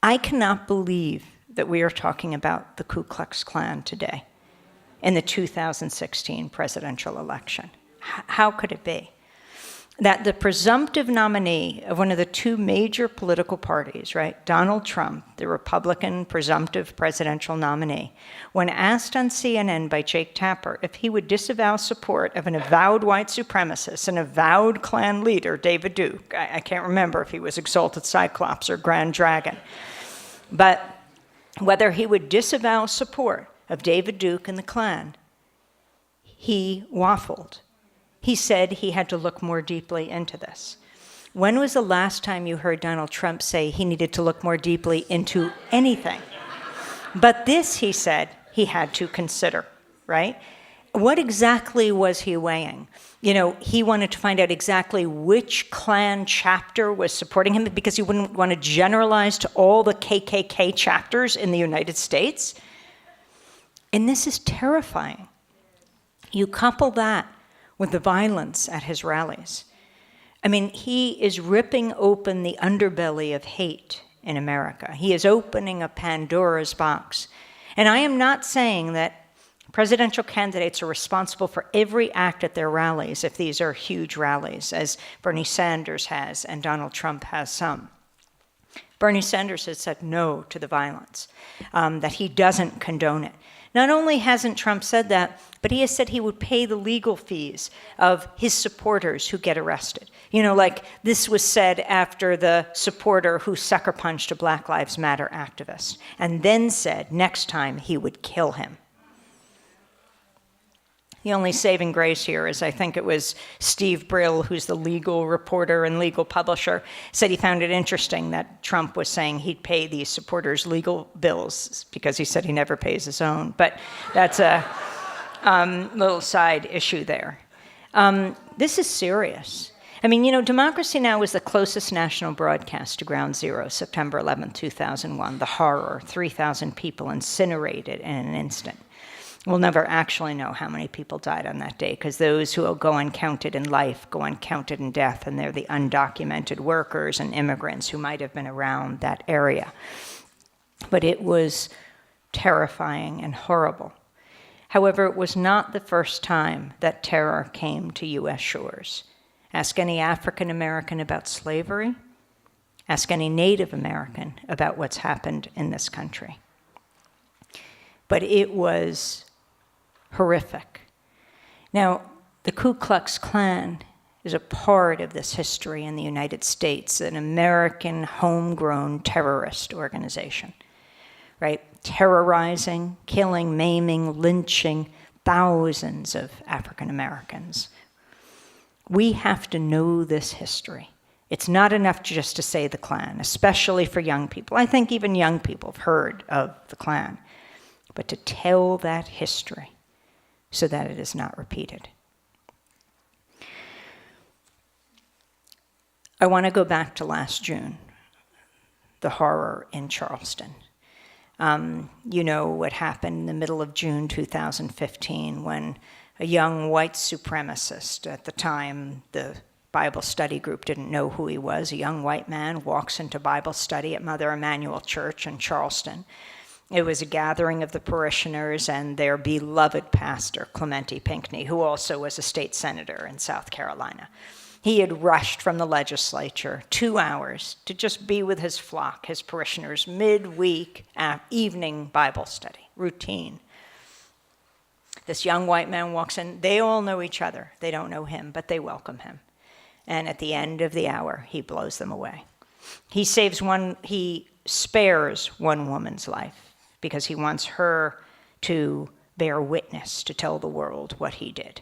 I cannot believe that we are talking about the Ku Klux Klan today in the 2016 presidential election. How could it be? That the presumptive nominee of one of the two major political parties, right, Donald Trump, the Republican presumptive presidential nominee, when asked on CNN by Jake Tapper if he would disavow support of an avowed white supremacist, an avowed Klan leader, David Duke, I can't remember if he was Exalted Cyclops or Grand Dragon, but whether he would disavow support of David Duke and the Klan, he waffled. He said he had to look more deeply into this. When was the last time you heard Donald Trump say he needed to look more deeply into anything? But this, he said, he had to consider, right? What exactly was he weighing? He wanted to find out exactly which Klan chapter was supporting him because he wouldn't want to generalize to all the KKK chapters in the United States. And this is terrifying. You couple that with the violence at his rallies. I mean, he is ripping open the underbelly of hate in America. He is opening a Pandora's box. And I am not saying that presidential candidates are responsible for every act at their rallies, if these are huge rallies, as Bernie Sanders has and Donald Trump has some. Bernie Sanders has said no to the violence, that he doesn't condone it. Not only hasn't Trump said that, but he has said he would pay the legal fees of his supporters who get arrested. Like this was said after the supporter who sucker punched a Black Lives Matter activist, and then said next time he would kill him. The only saving grace here is I think it was Steve Brill, who's the legal reporter and legal publisher, said he found it interesting that Trump was saying he'd pay these supporters legal bills because he said he never pays his own. But that's a little side issue there. This is serious. I mean, Democracy Now! Was the closest national broadcast to Ground Zero, September 11, 2001. The horror, 3,000 people incinerated in an instant. We'll never actually know how many people died on that day because those who will go uncounted in life go uncounted in death, and they're the undocumented workers and immigrants who might have been around that area. But it was terrifying and horrible. However, it was not the first time that terror came to U.S. shores. Ask any African American about slavery. Ask any Native American about what's happened in this country. But it was horrific. Now, the Ku Klux Klan is a part of this history in the United States, an American homegrown terrorist organization, right? Terrorizing, killing, maiming, lynching thousands of African Americans. We have to know this history. It's not enough just to say the Klan, especially for young people. I think even young people have heard of the Klan, but to tell that history so that it is not repeated. I want to go back to last June, the horror in Charleston. You know what happened in the middle of June 2015 when a young white supremacist, at the time the Bible study group didn't know who he was, a young white man walks into Bible study at Mother Emanuel Church in Charleston. It was a gathering of the parishioners and their beloved pastor, Clementi Pinckney, who also was a state senator in South Carolina. He had rushed from the legislature 2 hours to just be with his flock, his parishioners, midweek evening Bible study, routine. This young white man walks in. They all know each other. They don't know him, but they welcome him. And at the end of the hour, he blows them away. He spares one woman's life because he wants her to bear witness, to tell the world what he did.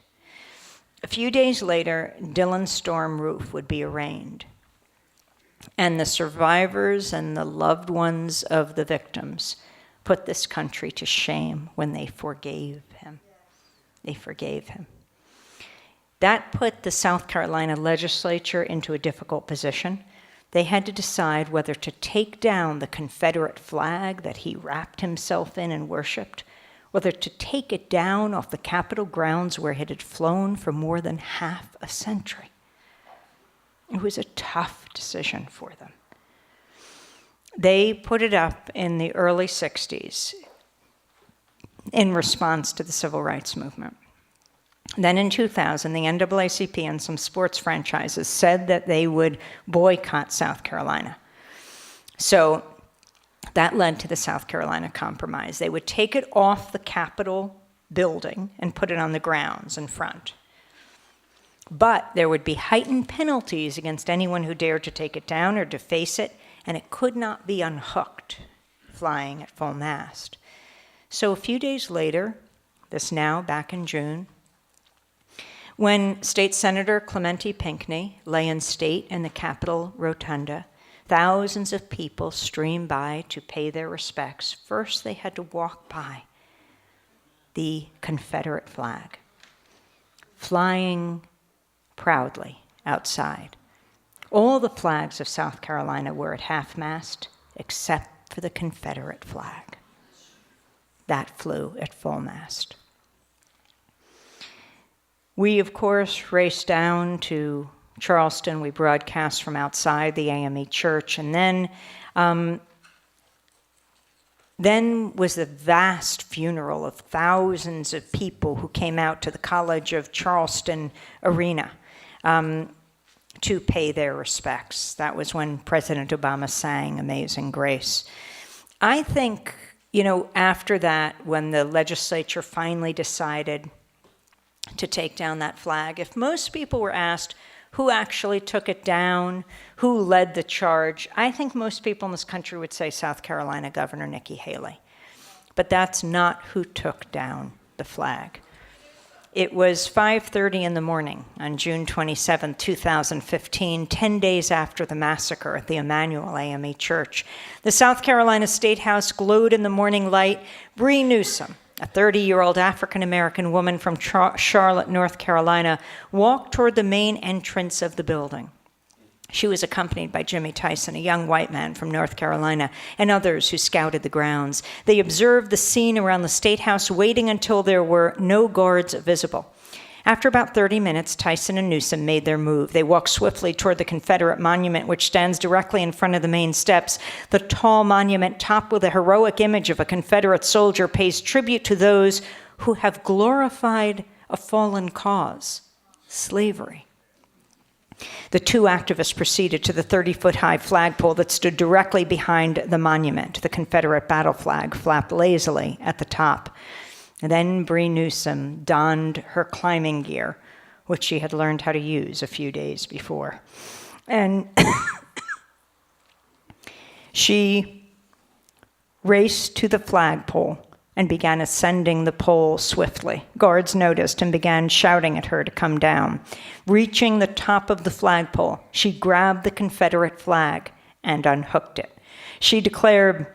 A few days later, Dillon's storm roof would be arraigned. And the survivors and the loved ones of the victims put this country to shame when they forgave him. They forgave him. That put the South Carolina legislature into a difficult position. They had to decide whether to take down the Confederate flag that he wrapped himself in and worshiped, whether to take it down off the Capitol grounds where it had flown for more than half a century. It was a tough decision for them. They put it up in the early 60s in response to the Civil Rights Movement. Then in 2000, the NAACP and some sports franchises said that they would boycott South Carolina. So that led to the South Carolina Compromise. They would take it off the Capitol building and put it on the grounds in front. But there would be heightened penalties against anyone who dared to take it down or deface it, and it could not be unhooked, flying at full mast. So a few days later, back in June, when State Senator Clementi Pinckney lay in state in the Capitol Rotunda, thousands of people streamed by to pay their respects. First, they had to walk by the Confederate flag, flying proudly outside. All the flags of South Carolina were at half-mast, except for the Confederate flag. That flew at full mast. We, of course, raced down to Charleston. We broadcast from outside the AME church. And then was the vast funeral of thousands of people who came out to the College of Charleston arena to pay their respects. That was when President Obama sang Amazing Grace. I think, after that, when the legislature finally decided to take down that flag, if most people were asked who actually took it down, who led the charge, I think most people in this country would say South Carolina Governor Nikki Haley. But that's not who took down the flag. It was 5:30 in the morning on June 27, 2015, 10 days after the massacre at the Emmanuel AME Church. The South Carolina State House glowed in the morning light. Bree Newsom, a 30-year-old African-American woman from Charlotte, North Carolina, walked toward the main entrance of the building. She was accompanied by Jimmy Tyson, a young white man from North Carolina, and others who scouted the grounds. They observed the scene around the State House, waiting until there were no guards visible. After about 30 minutes, Tyson and Newsom made their move. They walked swiftly toward the Confederate monument, which stands directly in front of the main steps. The tall monument, topped with a heroic image of a Confederate soldier, pays tribute to those who have glorified a fallen cause, slavery. The two activists proceeded to the 30-foot-high flagpole that stood directly behind the monument. The Confederate battle flag flapped lazily at the top. And then Bree Newsom donned her climbing gear, which she had learned how to use a few days before. And she raced to the flagpole and began ascending the pole swiftly. Guards noticed and began shouting at her to come down. Reaching the top of the flagpole, she grabbed the Confederate flag and unhooked it. She declared,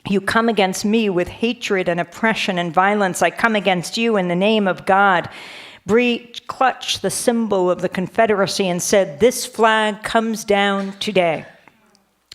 "You come against me with hatred and oppression and violence. I come against you in the name of God." Bree clutched the symbol of the Confederacy and said, "This flag comes down today."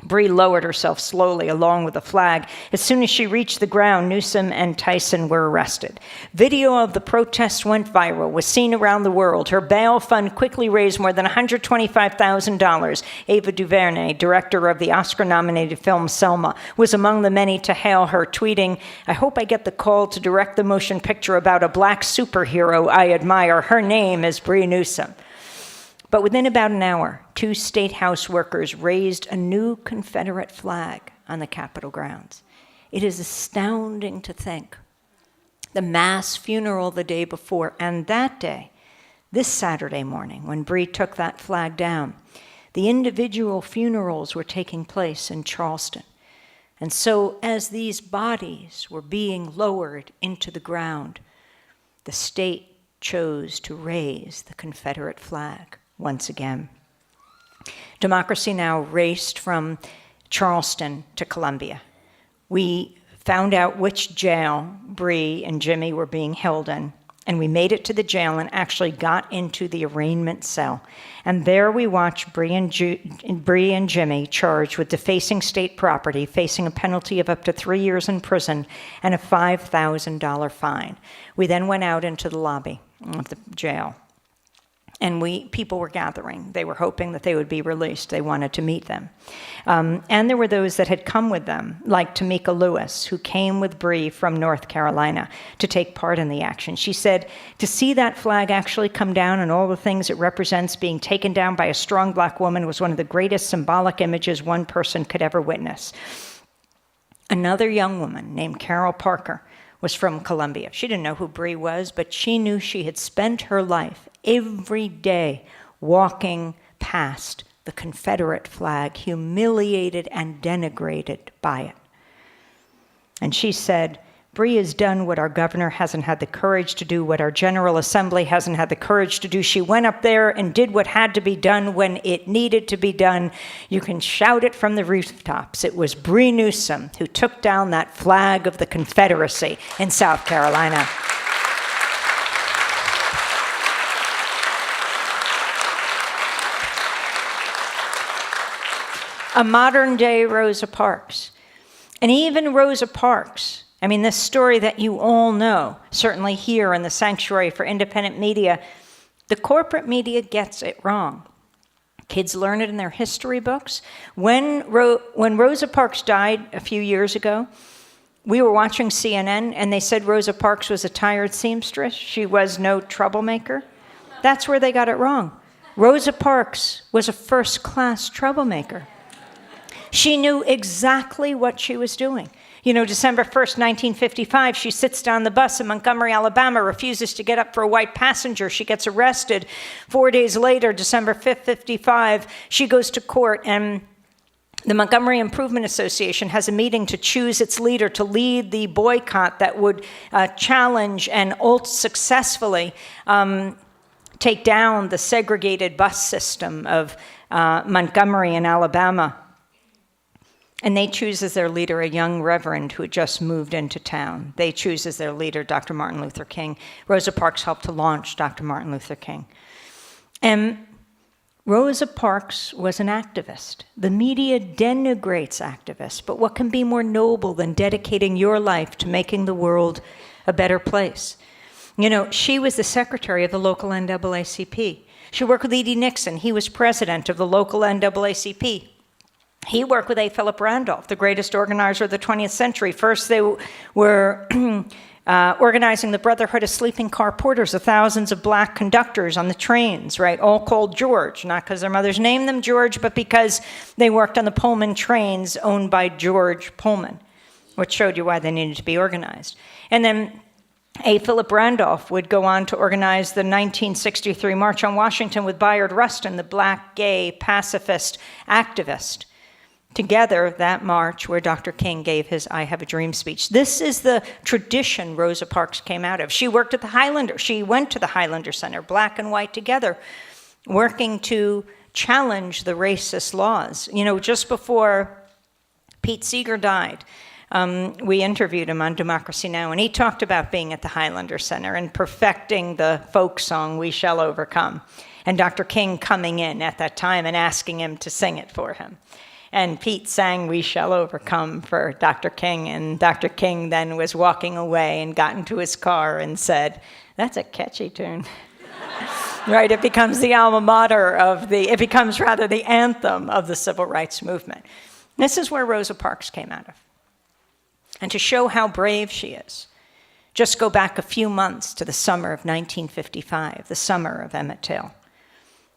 Bree lowered herself slowly along with the flag. As soon as she reached the ground, Newsom and Tyson were arrested. Video of the protest went viral, was seen around the world. Her bail fund quickly raised more than $125,000. Ava DuVernay, director of the Oscar-nominated film Selma, was among the many to hail her, tweeting, "I hope I get the call to direct the motion picture about a black superhero I admire. Her name is Bree Newsom." But within about an hour, 2 State House workers raised a new Confederate flag on the Capitol grounds. It is astounding to think. The mass funeral the day before, and that day, this Saturday morning, when Bree took that flag down, the individual funerals were taking place in Charleston. And so as these bodies were being lowered into the ground, the state chose to raise the Confederate flag once again. Democracy Now! Raced from Charleston to Columbia. We found out which jail Bree and Jimmy were being held in, and we made it to the jail and actually got into the arraignment cell. And there we watched Bree and Jimmy charged with defacing state property, facing a penalty of up to 3 years in prison and a $5,000 fine. We then went out into the lobby of the jail. And people were gathering. They were hoping that they would be released. They wanted to meet them. And there were those that had come with them, like Tamika Lewis, who came with Bree from North Carolina to take part in the action. She said, to see that flag actually come down and all the things it represents being taken down by a strong Black woman was one of the greatest symbolic images one person could ever witness. Another young woman named Carol Parker was from Columbia. She didn't know who Bree was, but she knew she had spent her life every day walking past the Confederate flag, humiliated and denigrated by it. And she said, Bree has done what our governor hasn't had the courage to do, what our General Assembly hasn't had the courage to do. She went up there and did what had to be done when it needed to be done. You can shout it from the rooftops. It was Bree Newsom who took down that flag of the Confederacy in South Carolina. A modern-day Rosa Parks. And even Rosa Parks, I mean, this story that you all know, certainly here in the Sanctuary for Independent Media, the corporate media gets it wrong. Kids learn it in their history books. When Rosa Parks died a few years ago, we were watching CNN, and they said Rosa Parks was a tired seamstress. She was no troublemaker. That's where they got it wrong. Rosa Parks was a first-class troublemaker. She knew exactly what she was doing. You know, December 1st, 1955, she sits down the bus in Montgomery, Alabama, refuses to get up for a white passenger. She gets arrested. 4 days later, December 5th, 55, she goes to court, and the Montgomery Improvement Association has a meeting to choose its leader to lead the boycott that would challenge and successfully take down the segregated bus system of Montgomery in Alabama. And they choose as their leader a young reverend who had just moved into town. They choose as their leader Dr. Martin Luther King. Rosa Parks helped to launch Dr. Martin Luther King. And Rosa Parks was an activist. The media denigrates activists, but what can be more noble than dedicating your life to making the world a better place? You know, she was the secretary of the local NAACP. She worked with E.D. Nixon. He was president of the local NAACP. He worked with A. Philip Randolph, the greatest organizer of the 20th century. First, they were organizing the Brotherhood of Sleeping Car Porters, the thousands of Black conductors on the trains, right, all called George, not because their mothers named them George, but because they worked on the Pullman trains owned by George Pullman, which showed you why they needed to be organized. And then A. Philip Randolph would go on to organize the 1963 March on Washington with Bayard Rustin, the Black, gay, pacifist activist. Together, that march where Dr. King gave his I Have a Dream speech. This is the tradition Rosa Parks came out of. She worked at the Highlander. She went to the Highlander Center, Black and white together, working to challenge the racist laws. You know, just before Pete Seeger died, we interviewed him on Democracy Now!, and he talked about being at the Highlander Center and perfecting the folk song, We Shall Overcome, and Dr. King coming in at that time and asking him to sing it for him. And Pete sang We Shall Overcome for Dr. King, and Dr. King then was walking away and got into his car and said, that's a catchy tune. Right, it becomes the alma mater it becomes rather the anthem of the civil rights movement. This is where Rosa Parks came out of. And to show how brave she is, just go back a few months to the summer of 1955, the summer of Emmett Till.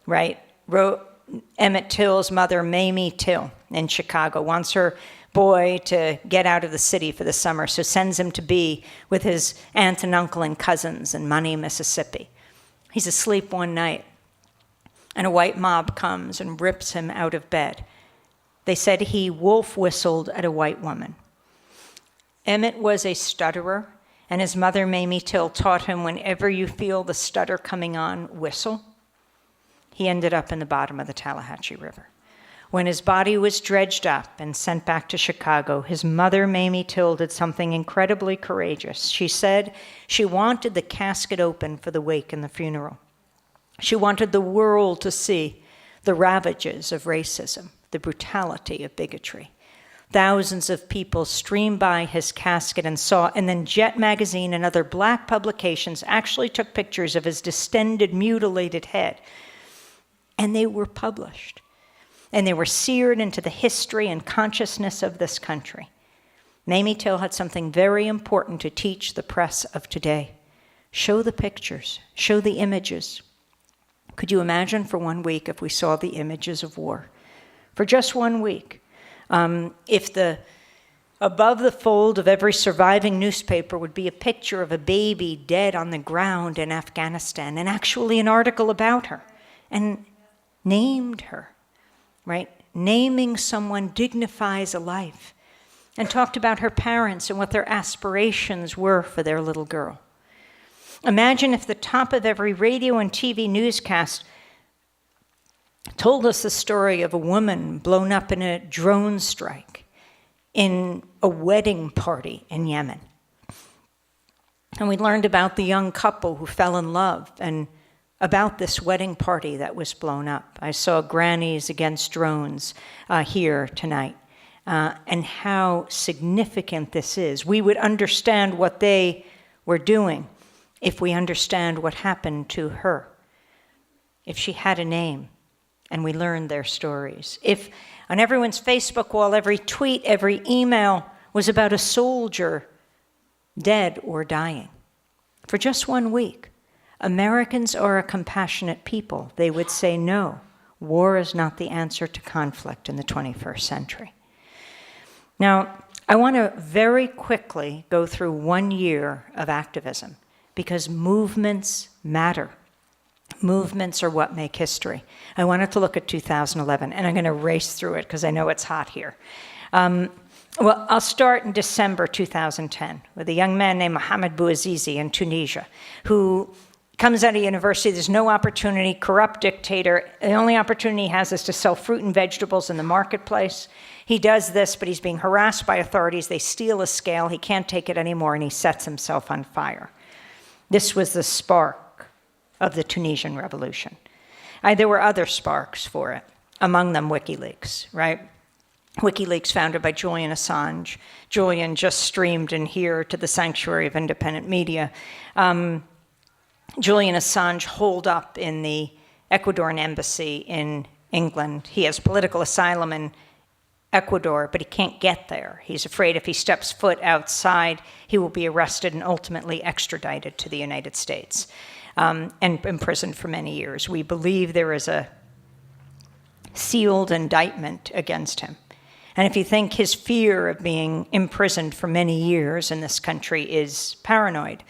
right? Emmett Till's mother, Mamie Till, in Chicago, wants her boy to get out of the city for the summer, so sends him to be with his aunt and uncle and cousins in Money, Mississippi. He's asleep one night, and a white mob comes and rips him out of bed. They said he wolf whistled at a white woman. Emmett was a stutterer, and his mother, Mamie Till, taught him, whenever you feel the stutter coming on, whistle. He ended up in the bottom of the Tallahatchie River. When his body was dredged up and sent back to Chicago, his mother, Mamie Till, did something incredibly courageous. She said she wanted the casket open for the wake and the funeral. She wanted the world to see the ravages of racism, the brutality of bigotry. Thousands of people streamed by his casket and saw, and then Jet magazine and other black publications actually took pictures of his distended, mutilated head. And they were published. And they were seared into the history and consciousness of this country. Mamie Till had something very important to teach the press of today. Show the pictures, show the images. Could you imagine for 1 week if we saw the images of war? For just 1 week. If above the fold of every surviving newspaper would be a picture of a baby dead on the ground in Afghanistan, and actually an article about her, and named her, right? Naming someone dignifies a life, and talked about her parents and what their aspirations were for their little girl. Imagine if the top of every radio and TV newscast told us the story of a woman blown up in a drone strike in a wedding party in Yemen. And we learned about the young couple who fell in love and about this wedding party that was blown up. I saw Grannies Against Drones here tonight, and how significant this is. We would understand what they were doing if we understand what happened to her, if she had a name, and we learned their stories. If on everyone's Facebook wall, every tweet, every email was about a soldier dead or dying. For just 1 week, Americans are a compassionate people. They would say, no, war is not the answer to conflict in the 21st century. Now, I want to very quickly go through 1 year of activism, because movements matter. Movements are what make history. I wanted to look at 2011, and I'm going to race through it because I know it's hot here. Well, I'll start in December 2010 with a young man named Mohamed Bouazizi in Tunisia, who comes out of university. There's no opportunity, corrupt dictator. The only opportunity he has is to sell fruit and vegetables in the marketplace. He does this, but he's being harassed by authorities. They steal his scale. He can't take it anymore, and he sets himself on fire. This was the spark of the Tunisian revolution. There were other sparks for it, among them WikiLeaks, right? WikiLeaks, founded by Julian Assange. Julian just streamed in here to the Sanctuary of Independent Media. Julian Assange holed up in the Ecuadorian embassy in England. He has political asylum in Ecuador, but he can't get there. He's afraid if he steps foot outside, he will be arrested and ultimately extradited to the United States and imprisoned for many years. We believe there is a sealed indictment against him. And if you think his fear of being imprisoned for many years in this country is paranoid,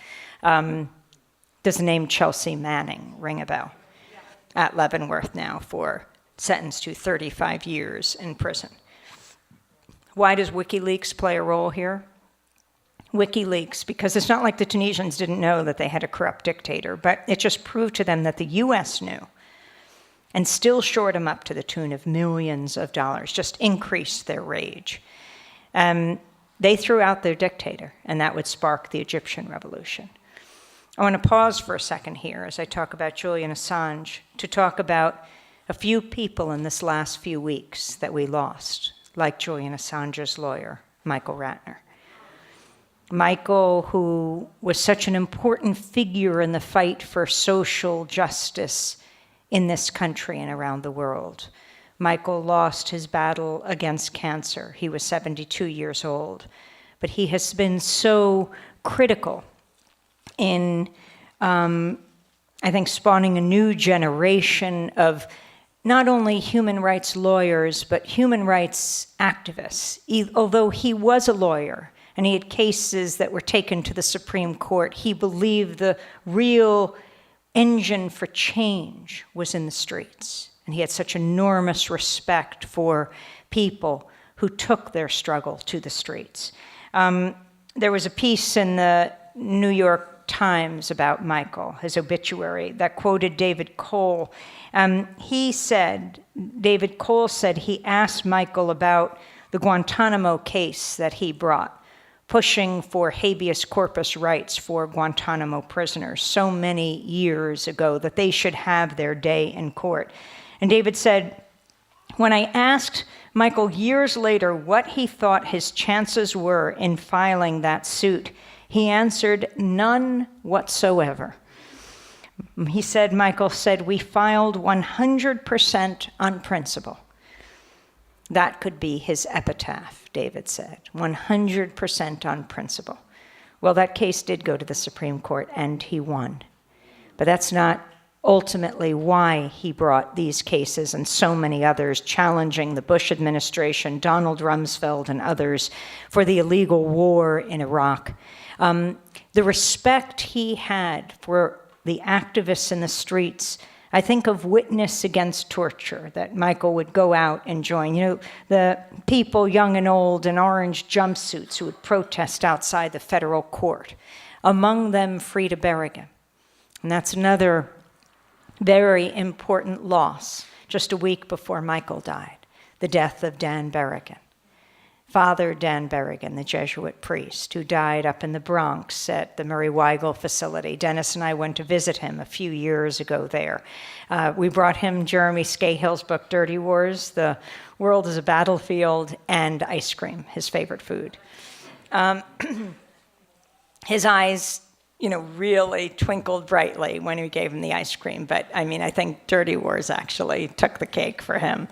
does the name Chelsea Manning ring a bell? At Leavenworth now, for sentenced to 35 years in prison. Why does WikiLeaks play a role here? WikiLeaks, because it's not like the Tunisians didn't know that they had a corrupt dictator, but it just proved to them that the US knew, and still shored them up to the tune of millions of dollars, just increased their rage. They threw out their dictator, and that would spark the Egyptian revolution. I want to pause for a second here as I talk about Julian Assange to talk about a few people in this last few weeks that we lost, like Julian Assange's lawyer, Michael Ratner. Michael, who was such an important figure in the fight for social justice in this country and around the world. Michael lost his battle against cancer. He was 72 years old, but he has been so critical in I think, spawning a new generation of not only human rights lawyers, but human rights activists. Although he was a lawyer and he had cases that were taken to the Supreme Court, he believed the real engine for change was in the streets. And he had such enormous respect for people who took their struggle to the streets. There was a piece in the New York Times about Michael, his obituary, that quoted David Cole. David Cole said he asked Michael about the Guantanamo case that he brought, pushing for habeas corpus rights for Guantanamo prisoners so many years ago that they should have their day in court. And David said, when I asked Michael years later what he thought his chances were in filing that suit, he answered, none whatsoever. He said, Michael said, we filed 100% on principle. That could be his epitaph, David said, 100% on principle. Well, that case did go to the Supreme Court, and he won. But that's not ultimately why he brought these cases and so many others, challenging the Bush administration, Donald Rumsfeld, and others for the illegal war in Iraq. The respect he had for the activists in the streets, I think of Witness Against Torture, that Michael would go out and join. You know, the people, young and old, in orange jumpsuits who would protest outside the federal court. Among them, Frida Berrigan. And that's another very important loss, just a week before Michael died, the death of Dan Berrigan. Father Dan Berrigan, the Jesuit priest who died up in the Bronx at the Murray Weigel facility. Dennis and I went to visit him a few years ago there. We brought him Jeremy Scahill's book, Dirty Wars, The World is a Battlefield, and ice cream, his favorite food. His eyes, really twinkled brightly when we gave him the ice cream. But I think Dirty Wars actually took the cake for him.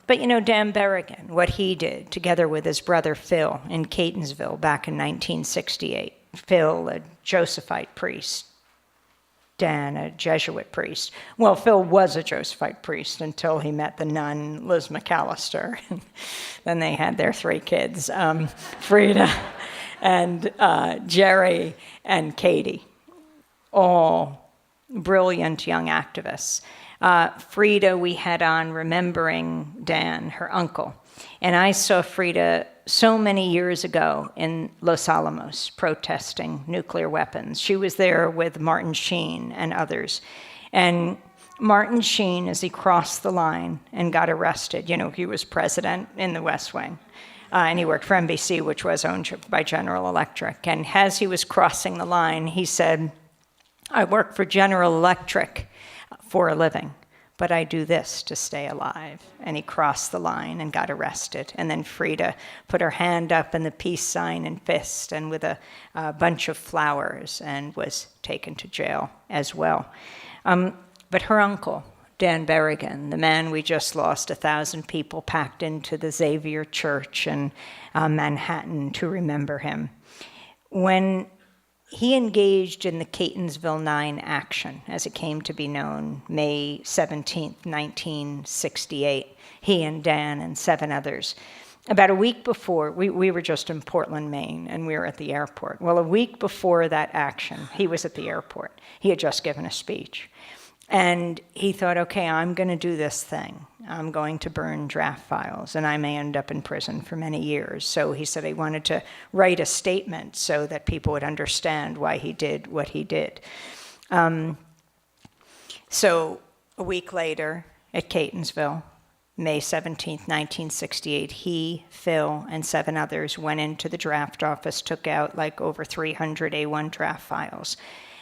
But Dan Berrigan, what he did together with his brother Phil in Catonsville back in 1968. Phil, a Josephite priest. Dan, a Jesuit priest. Well, Phil was a Josephite priest until he met the nun, Liz McAllister. Then they had their 3 kids, Frida and Jerry and Katie, all brilliant young activists. Frida we had on remembering Dan, her uncle. And I saw Frida so many years ago in Los Alamos protesting nuclear weapons. She was there with Martin Sheen and others. And Martin Sheen, as he crossed the line and got arrested, he was president in the West Wing. And he worked for NBC, which was owned by General Electric. And as he was crossing the line, he said, I work for General Electric for a living, but I do this to stay alive. And he crossed the line and got arrested. And then Frida put her hand up in the peace sign and fist and with a bunch of flowers and was taken to jail as well. But her uncle, Dan Berrigan, the man we just lost, 1,000 people packed into the Xavier Church in Manhattan to remember him. When he engaged in the Catonsville 9 action, as it came to be known, May 17th, 1968, he and Dan and 7 others. About a week before, we were just in Portland, Maine, and we were at the airport. Well, a week before that action, he was at the airport. He had just given a speech. And he thought, okay, I'm going to do this thing. I'm going to burn draft files, and I may end up in prison for many years. So he said he wanted to write a statement so that people would understand why he did what he did. So a week later at Catonsville, May 17th, 1968, he, Phil, and 7 others went into the draft office, took out over 300 A1 draft files,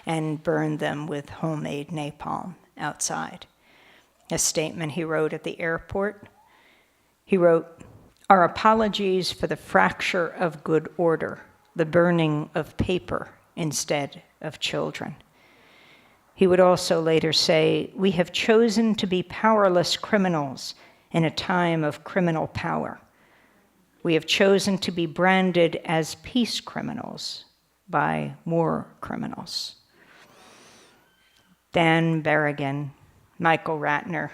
and burned them with homemade napalm outside. A statement he wrote at the airport. He wrote, "Our apologies for the fracture of good order, the burning of paper instead of children." He would also later say, "We have chosen to be powerless criminals in a time of criminal power. We have chosen to be branded as peace criminals by war criminals." Dan Berrigan, Michael Ratner,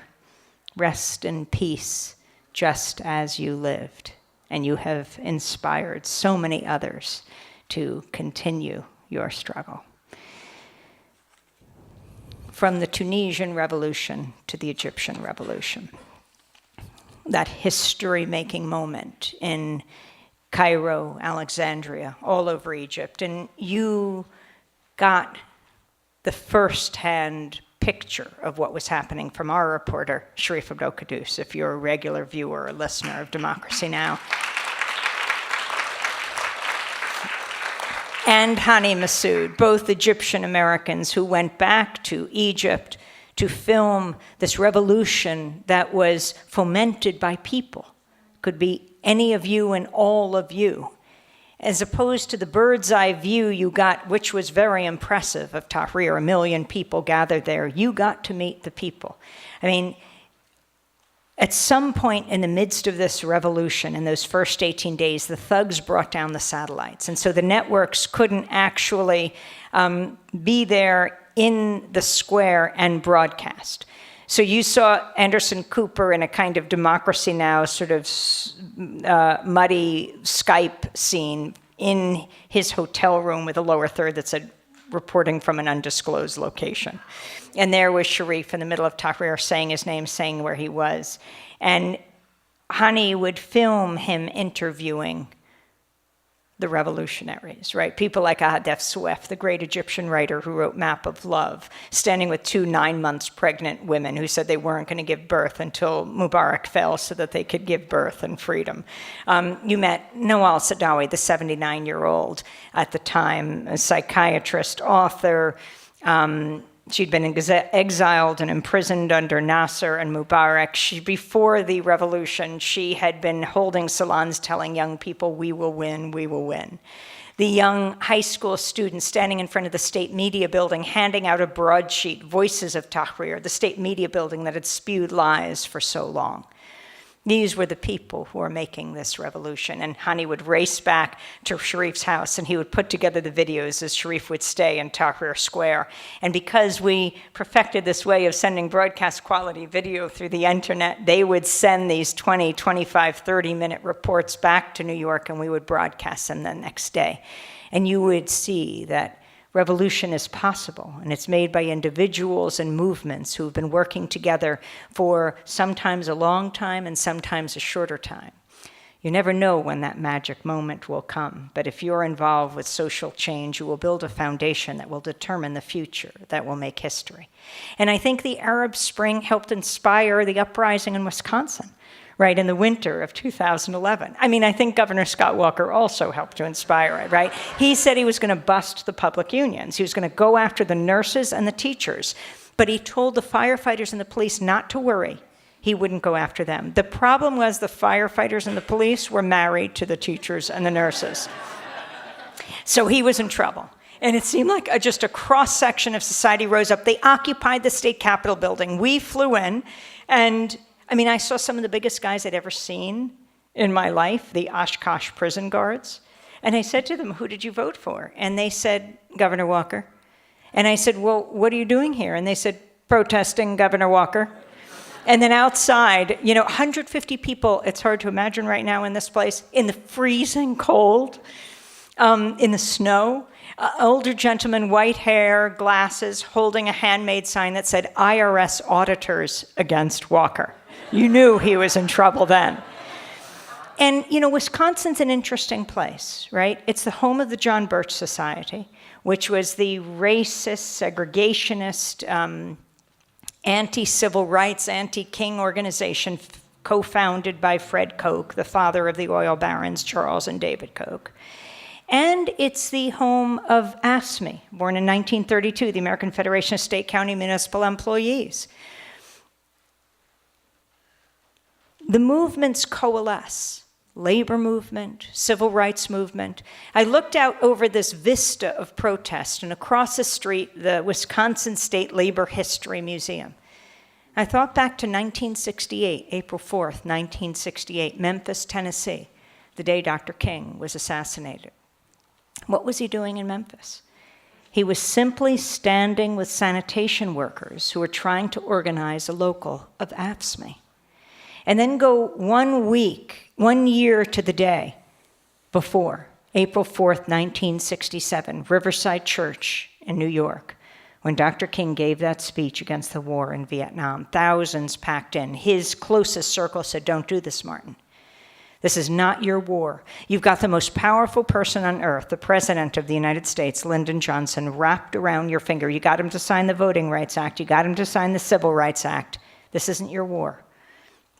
rest in peace, just as you lived. And you have inspired so many others to continue your struggle. From the Tunisian Revolution to the Egyptian Revolution, that history-making moment in Cairo, Alexandria, all over Egypt, and you got the first-hand picture of what was happening from our reporter, Sharif Abdel-Qaddous, if you're a regular viewer or listener of Democracy Now! And Hani Massoud, both Egyptian Americans who went back to Egypt to film this revolution that was fomented by people. Could be any of you and all of you, as opposed to the bird's eye view you got, which was very impressive, of Tahrir. 1 million people gathered there. You got to meet the people. I mean, at some point in the midst of this revolution, in those first 18 days, the thugs brought down the satellites. And so the networks couldn't actually be there in the square and broadcast. So you saw Anderson Cooper in a kind of Democracy Now! Sort of muddy Skype scene in his hotel room with a lower third that said, reporting from an undisclosed location. And there was Sharif in the middle of Tahrir saying his name, saying where he was. And Hani would film him interviewing the revolutionaries, right? People like Ahadef Souef, the great Egyptian writer who wrote Map of Love, standing with 2 9 months pregnant women who said they weren't going to give birth until Mubarak fell so that they could give birth and freedom. You met Nawal Saadawi, the 79-year-old at the time, a psychiatrist, author. She'd been exiled and imprisoned under Nasser and Mubarak. Before the revolution, she had been holding salons telling young people, we will win, we will win. The young high school students standing in front of the state media building, handing out a broadsheet, Voices of Tahrir, the state media building that had spewed lies for so long. These were the people who were making this revolution. And Hani would race back to Sharif's house, and he would put together the videos as Sharif would stay in Tahrir Square. And because we perfected this way of sending broadcast quality video through the internet, they would send these 20, 25, 30-minute reports back to New York, and we would broadcast them the next day. And you would see that revolution is possible, and it's made by individuals and movements who have been working together for sometimes a long time and sometimes a shorter time. You never know when that magic moment will come, but if you're involved with social change, you will build a foundation that will determine the future, that will make history. And I think the Arab Spring helped inspire the uprising in Wisconsin, right, in the winter of 2011. I mean, I think Governor Scott Walker also helped to inspire it, right? He said he was going to bust the public unions. He was going to go after the nurses and the teachers. But he told the firefighters and the police not to worry. He wouldn't go after them. The problem was the firefighters and the police were married to the teachers and the nurses. So he was in trouble. And it seemed like just a cross-section of society rose up. They occupied the state capitol building. We flew in, and I mean, I saw some of the biggest guys I'd ever seen in my life, the Oshkosh prison guards. And I said to them, who did you vote for? And they said, Governor Walker. And I said, well, what are you doing here? And they said, protesting Governor Walker. And then outside, 150 people, it's hard to imagine right now in this place, in the freezing cold, in the snow. Older gentleman, white hair, glasses, holding a handmade sign that said, IRS auditors against Walker. You knew he was in trouble then. And, Wisconsin's an interesting place, right? It's the home of the John Birch Society, which was the racist, segregationist, anti-civil rights, anti-king organization co-founded by Fred Koch, the father of the oil barons, Charles and David Koch. And it's the home of AFSCME, born in 1932, the American Federation of State, County, Municipal Employees. The movements coalesce, labor movement, civil rights movement. I looked out over this vista of protest, and across the street, the Wisconsin State Labor History Museum. I thought back to 1968, April 4th, 1968, Memphis, Tennessee, the day Dr. King was assassinated. What was he doing in Memphis? He was simply standing with sanitation workers who were trying to organize a local of AFSCME. And then go 1 year to the day before, April 4th, 1967, Riverside Church in New York, when Dr. King gave that speech against the war in Vietnam. Thousands packed in. His closest circle said, "Don't do this, Martin. This is not your war. You've got the most powerful person on earth, the President of the United States, Lyndon Johnson, wrapped around your finger. You got him to sign the Voting Rights Act. You got him to sign the Civil Rights Act. This isn't your war."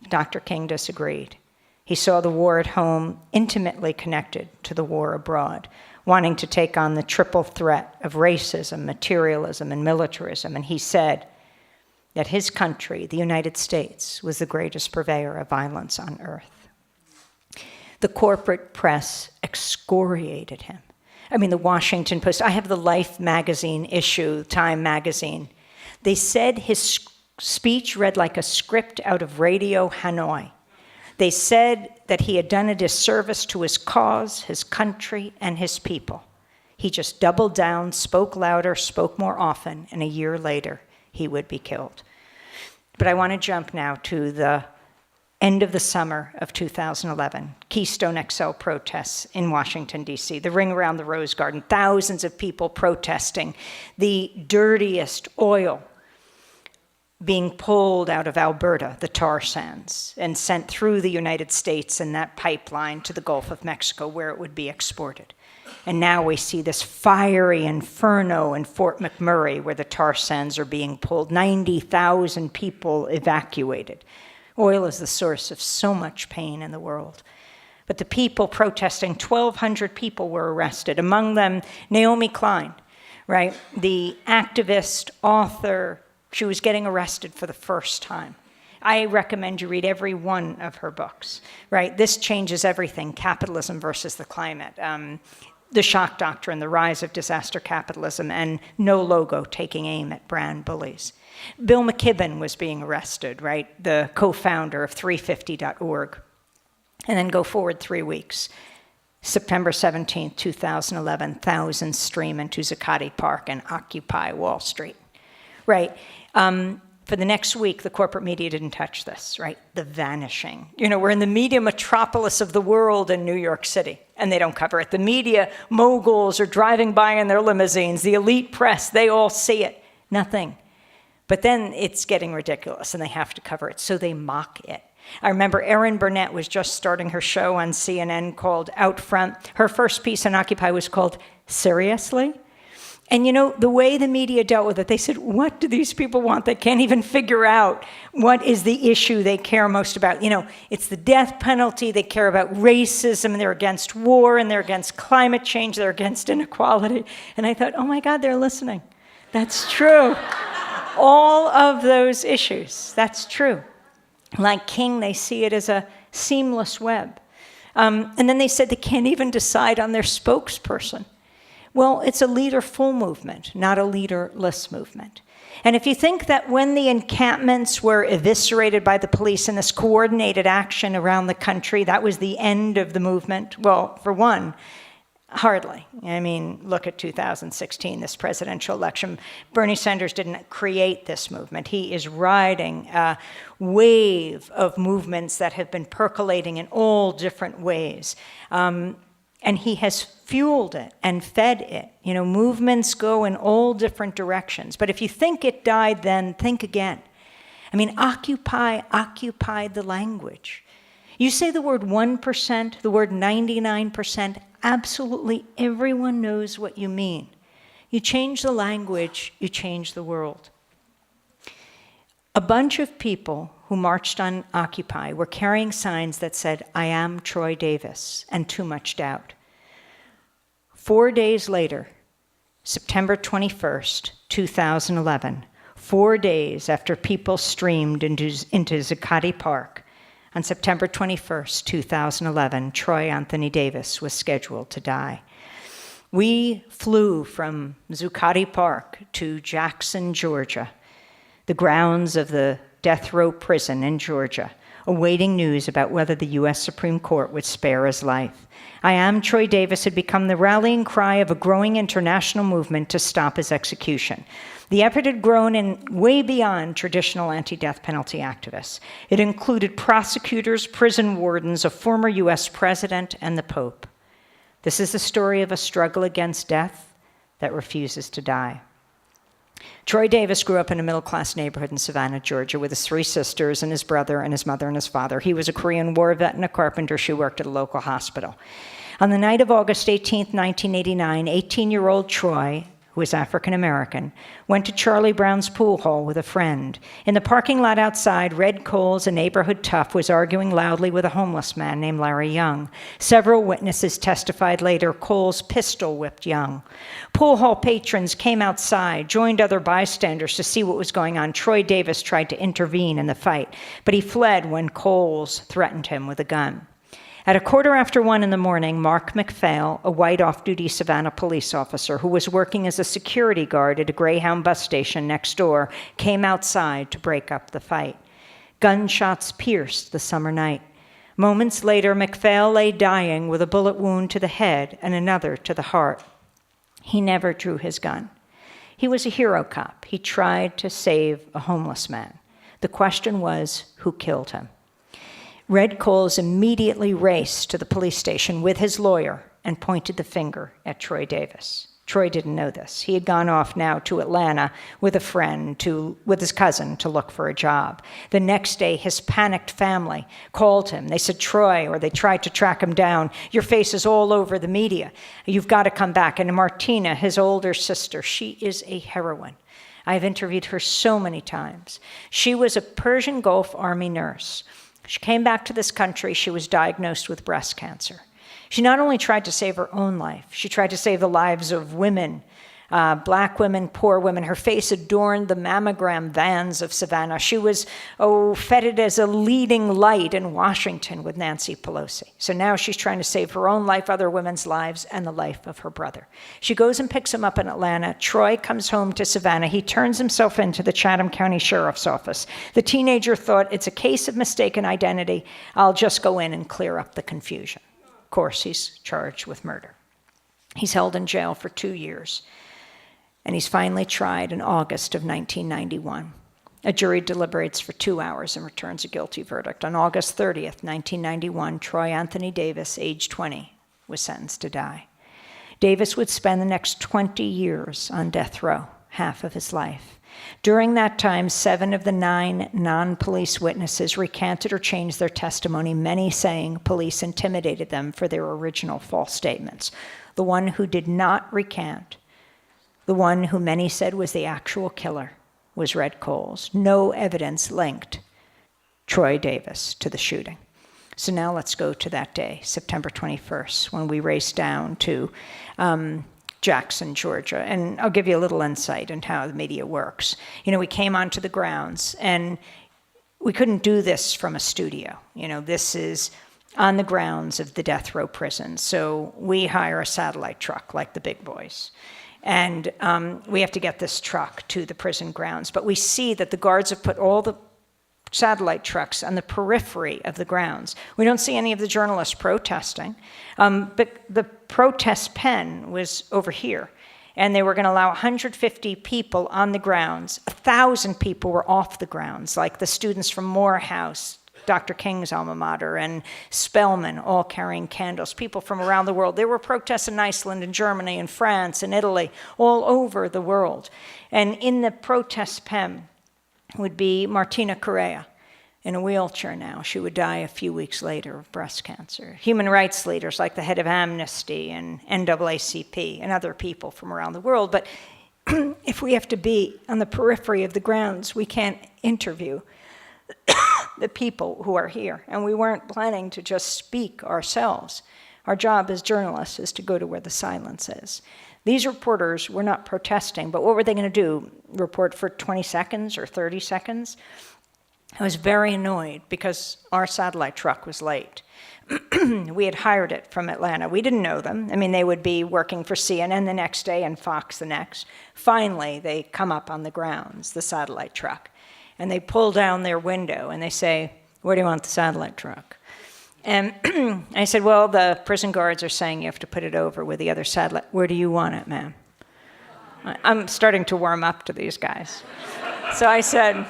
Dr. King disagreed. He saw the war at home intimately connected to the war abroad, wanting to take on the triple threat of racism, materialism, and militarism. And he said that his country, the United States, was the greatest purveyor of violence on earth. The corporate press excoriated him. I mean, the Washington Post, I have the Life magazine issue, Time magazine. They said his speech read like a script out of Radio Hanoi. They said that he had done a disservice to his cause, his country, and his people. He just doubled down, spoke louder, spoke more often, and a year later, he would be killed. But I want to jump now to the end of the summer of 2011, Keystone XL protests in Washington, D.C., the ring around the Rose Garden, thousands of people protesting, the dirtiest oil being pulled out of Alberta, the tar sands, and sent through the United States in that pipeline to the Gulf of Mexico where it would be exported. And now we see this fiery inferno in Fort McMurray where the tar sands are being pulled, 90,000 people evacuated. Oil is the source of so much pain in the world. But the people protesting, 1,200 people were arrested, among them Naomi Klein, right? The activist, author, she was getting arrested for the first time. I recommend you read every one of her books, right? This changes everything, Capitalism versus the Climate, The Shock Doctrine, The Rise of Disaster Capitalism, and No Logo, Taking Aim at Brand Bullies. Bill McKibben was being arrested, right? The co-founder of 350.org. And then go forward 3 weeks. September 17th, 2011, thousands stream into Zuccotti Park and occupy Wall Street, right? For the next week, the corporate media didn't touch this, right? The vanishing. You know, we're in the media metropolis of the world in New York City, and they don't cover it. The media moguls are driving by in their limousines. The elite press, they all see it. Nothing. But then it's getting ridiculous, and they have to cover it, so they mock it. I remember Erin Burnett was just starting her show on CNN called Out Front. Her first piece on Occupy was called Seriously? And you know, the way the media dealt with it, they said, what do these people want? They can't even figure out what is the issue they care most about. You know, it's the death penalty, they care about racism, they're against war, and they're against climate change, they're against inequality. And I thought, oh my God, they're listening. That's true. All of those issues, that's true. Like King, they see it as a seamless web. And then they said they can't even decide on their spokesperson. Well, it's a leaderful movement, not a leaderless movement. And if you think that when the encampments were eviscerated by the police in this coordinated action around the country, that was the end of the movement, well, for one, hardly. I mean, look at 2016, this presidential election. Bernie Sanders didn't create this movement. He is riding a wave of movements that have been percolating in all different ways. And he has fueled it and fed it. You know, movements go in all different directions. But if you think it died then, think again. I mean, occupied the language. You say the word 1%, the word 99%, absolutely everyone knows what you mean. You change the language, you change the world. A bunch of people who marched on Occupy were carrying signs that said, I am Troy Davis, and too much doubt. 4 days later, September 21st, 2011, 4 days after people streamed into Zuccotti Park, on September 21st, 2011, Troy Anthony Davis was scheduled to die. We flew from Zuccotti Park to Jackson, Georgia, the grounds of the death row prison in Georgia, awaiting news about whether the U.S. Supreme Court would spare his life. I Am Troy Davis had become the rallying cry of a growing international movement to stop his execution. The effort had grown in way beyond traditional anti-death penalty activists. It included prosecutors, prison wardens, a former U.S. president, and the Pope. This is the story of a struggle against death that refuses to die. Troy Davis grew up in a middle-class neighborhood in Savannah, Georgia, with his 3 sisters and his brother and his mother and his father. He was a Korean War vet and a carpenter. She worked at a local hospital. On the night of August 18, 1989, 18-year-old Troy, who was African-American, went to Charlie Brown's pool hall with a friend. In the parking lot outside, Red Coles, a neighborhood tough, was arguing loudly with a homeless man named Larry Young. Several witnesses testified later Coles pistol-whipped Young. Pool hall patrons came outside, joined other bystanders to see what was going on. Troy Davis tried to intervene in the fight, but he fled when Coles threatened him with a gun. At 1:15 in the morning, Mark McPhail, a white off-duty Savannah police officer who was working as a security guard at a Greyhound bus station next door, came outside to break up the fight. Gunshots pierced the summer night. Moments later, McPhail lay dying with a bullet wound to the head and another to the heart. He never drew his gun. He was a hero cop. He tried to save a homeless man. The question was, who killed him? Red Coles immediately raced to the police station with his lawyer and pointed the finger at Troy Davis. Troy didn't know this. He had gone off now to Atlanta with a friend, with his cousin, to look for a job. The next day, his panicked family called him. They said, Troy, or they tried to track him down, your face is all over the media. You've got to come back. And Martina, his older sister, she is a heroine. I've interviewed her so many times. She was a Persian Gulf Army nurse. She came back to this country. She was diagnosed with breast cancer. She not only tried to save her own life, she tried to save the lives of women, black women, poor women. Her face adorned the mammogram vans of Savannah. She was feted as a leading light in Washington with Nancy Pelosi. So now she's trying to save her own life, other women's lives, and the life of her brother. She goes and picks him up in Atlanta. Troy comes home to Savannah. He turns himself into the Chatham County Sheriff's Office. The teenager thought, it's a case of mistaken identity. I'll just go in and clear up the confusion. Of course, he's charged with murder. He's held in jail for 2 years. And he's finally tried in August of 1991. A jury deliberates for 2 hours and returns a guilty verdict. On August 30th, 1991, Troy Anthony Davis, age 20, was sentenced to die. Davis would spend the next 20 years on death row, half of his life. During that time, 7 of the 9 non-police witnesses recanted or changed their testimony, many saying police intimidated them for their original false statements. The one who did not recant, the one who many said was the actual killer, was Red Coles. No evidence linked Troy Davis to the shooting. So now let's go to that day, September 21st, when we raced down to Jackson, Georgia. And I'll give you a little insight into how the media works. You know, we came onto the grounds, and we couldn't do this from a studio. You know, this is on the grounds of the death row prison. So we hire a satellite truck like the big boys. And we have to get this truck to the prison grounds. But we see that the guards have put all the satellite trucks on the periphery of the grounds. We don't see any of the journalists protesting, but the protest pen was over here, and they were going to allow 150 people on the grounds. 1,000 people were off the grounds, like the students from Morehouse, Dr. King's alma mater, and Spelman, all carrying candles, people from around the world. There were protests in Iceland and Germany and France and Italy, all over the world. And in the protest pen would be Martina Correa, in a wheelchair now. She would die a few weeks later of breast cancer. Human rights leaders like the head of Amnesty and NAACP and other people from around the world. But if we have to be on the periphery of the grounds, we can't interview the people who are here. And we weren't planning to just speak ourselves. Our job as journalists is to go to where the silence is. These reporters were not protesting, but what were they going to do? Report for 20 seconds or 30 seconds? I was very annoyed because our satellite truck was late. We had hired it from Atlanta. We didn't know them. I mean, they would be working for CNN the next day and Fox the next. Finally, they come up on the grounds, the satellite truck, and they pull down their window and they say, Where do you want the satellite truck? And I said, well, the prison guards are saying you have to put it over with the other satellite. Where do you want it, ma'am? I'm starting to warm up to these guys. So I said,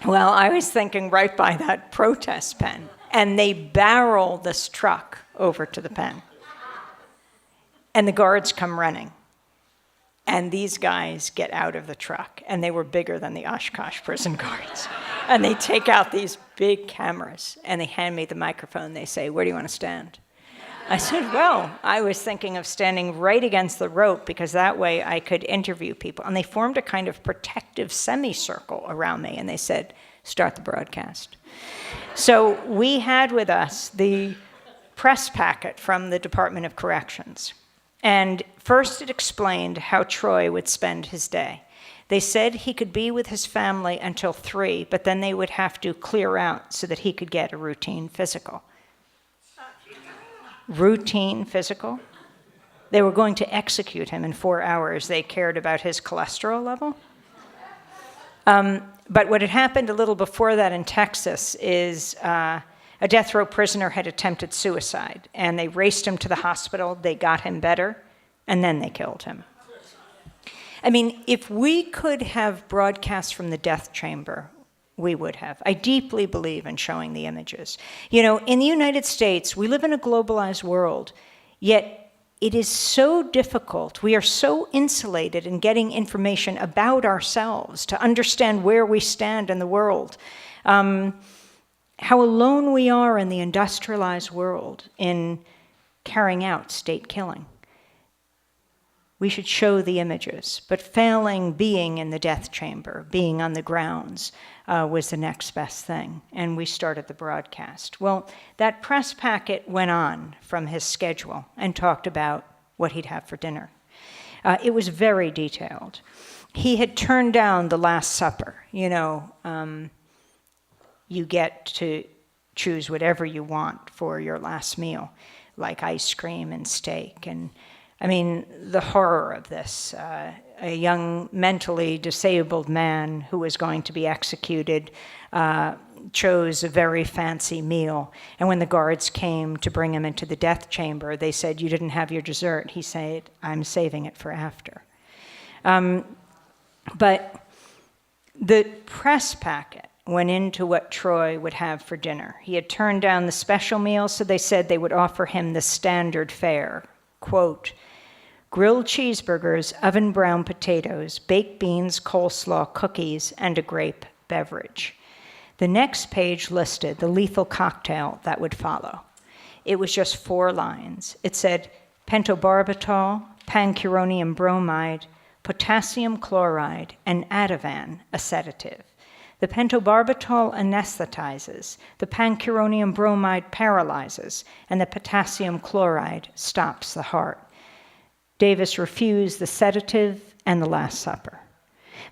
well, I was thinking right by that protest pen. And they barrel this truck over to the pen. And the guards come running. And these guys get out of the truck. And they were bigger than the Oshkosh prison guards. And they take out these big cameras. And they hand me the microphone. They say, where do you want to stand? I said, well, I was thinking of standing right against the rope because that way I could interview people. And they formed a kind of protective semicircle around me. And they said, start the broadcast. So we had with us the press packet from the Department of Corrections. And first it explained how Troy would spend his day. They said he could be with his family until 3, but then they would have to clear out so that he could get a routine physical. Routine physical? They were going to execute him in 4 hours. They cared about his cholesterol level. But what had happened a little before that in Texas is a death row prisoner had attempted suicide, and they raced him to the hospital, they got him better, and then they killed him. I mean, if we could have broadcasts from the death chamber, we would have. I deeply believe in showing the images. You know, in the United States, we live in a globalized world, yet it is so difficult. We are so insulated in getting information about ourselves to understand where we stand in the world. How alone we are in the industrialized world in carrying out state killing. We should show the images, but failing being in the death chamber, being on the grounds, was the next best thing, and we started the broadcast. Well, that press packet went on from his schedule and talked about what he'd have for dinner. It was very detailed. He had turned down the Last Supper. You know, you get to choose whatever you want for your last meal, like ice cream and steak. And I mean, the horror of this. A young mentally disabled man who was going to be executed chose a very fancy meal. And when the guards came to bring him into the death chamber, they said, you didn't have your dessert. He said, I'm saving it for after. But the press packet went into what Troy would have for dinner. He had turned down the special meal, so they said they would offer him the standard fare. Quote, grilled cheeseburgers, oven brown potatoes, baked beans, coleslaw, cookies, and a grape beverage. The next page listed the lethal cocktail that would follow. It was just 4 lines. It said pentobarbital, pancuronium bromide, potassium chloride, and Ativan, a sedative. The pentobarbital anesthetizes, the pancuronium bromide paralyzes, and the potassium chloride stops the heart. Davis refused the sedative and the Last Supper.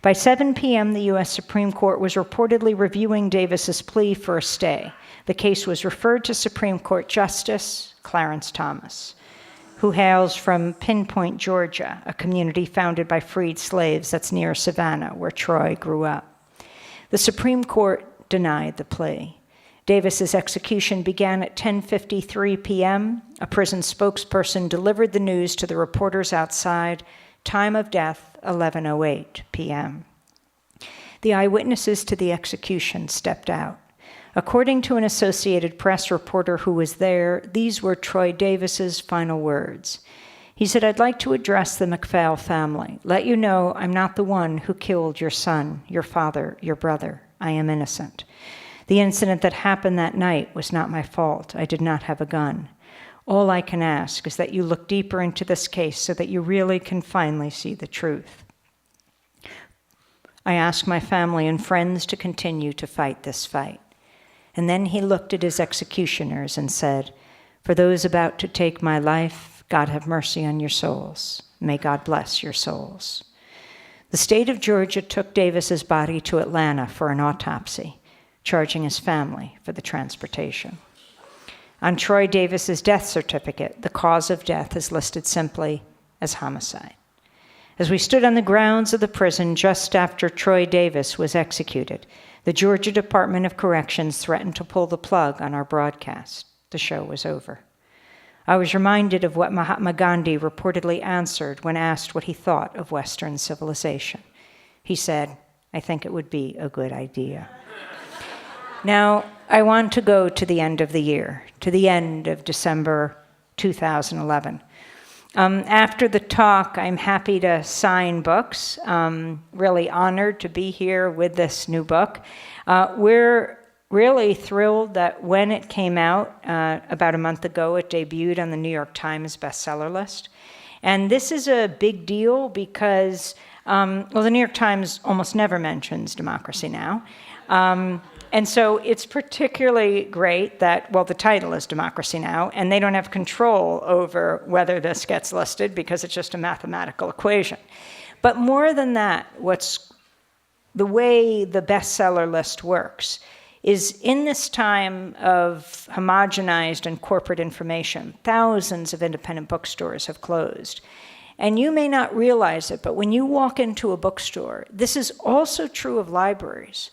By 7 p.m., the U.S. Supreme Court was reportedly reviewing Davis's plea for a stay. The case was referred to Supreme Court Justice Clarence Thomas, who hails from Pinpoint, Georgia, a community founded by freed slaves that's near Savannah, where Troy grew up. The Supreme Court denied the plea. Davis's execution began at 10:53 p.m. A prison spokesperson delivered the news to the reporters outside. Time of death, 11:08 p.m. The eyewitnesses to the execution stepped out. According to an Associated Press reporter who was there, these were Troy Davis's final words. He said, I'd like to address the McPhail family. Let you know I'm not the one who killed your son, your father, your brother. I am innocent. The incident that happened that night was not my fault. I did not have a gun. All I can ask is that you look deeper into this case so that you really can finally see the truth. I ask my family and friends to continue to fight this fight. And then he looked at his executioners and said, for those about to take my life, God have mercy on your souls. May God bless your souls. The state of Georgia took Davis's body to Atlanta for an autopsy, charging his family for the transportation. On Troy Davis's death certificate, the cause of death is listed simply as homicide. As we stood on the grounds of the prison just after Troy Davis was executed, The Georgia Department of Corrections threatened to pull the plug on our broadcast. The show was over. I was reminded of what Mahatma Gandhi reportedly answered when asked what he thought of Western civilization. He said, "I think it would be a good idea." Now, I want to go to the end of the year, to the end of December 2011. After the talk, I'm happy to sign books. Really honored to be here with this new book. We're really thrilled that when it came out about a month ago, it debuted on the New York Times bestseller list. And this is a big deal because, the New York Times almost never mentions Democracy Now! And so it's particularly great that, the title is Democracy Now!, and they don't have control over whether this gets listed because it's just a mathematical equation. But more than that, the way the bestseller list works is in this time of homogenized and corporate information, thousands of independent bookstores have closed. And you may not realize it, but when you walk into a bookstore, this is also true of libraries,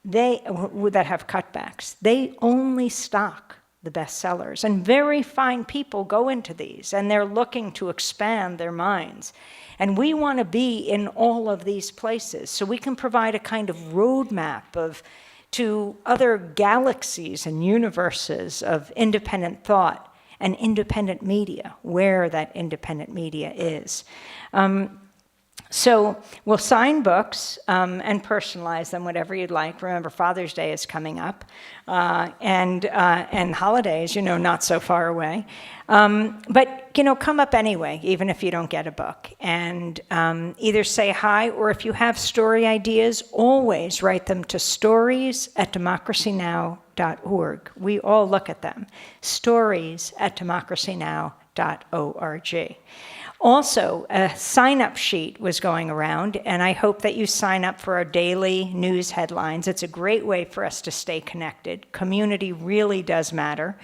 that have cutbacks. They only stock the bestsellers, and very fine people go into these, and they're looking to expand their minds. And we want to be in all of these places, so we can provide a kind of roadmap to other galaxies and universes of independent thought and independent media, where that independent media is. So we'll sign books and personalize them, whatever you'd like. Remember, Father's Day is coming up, and holidays, not so far away. But, come up anyway, even if you don't get a book. And either say hi, or if you have story ideas, always write them to stories@democracynow.org. We all look at them. stories@democracynow.org. Also, a sign-up sheet was going around, and I hope that you sign up for our daily news headlines. It's a great way for us to stay connected. Community really does matter.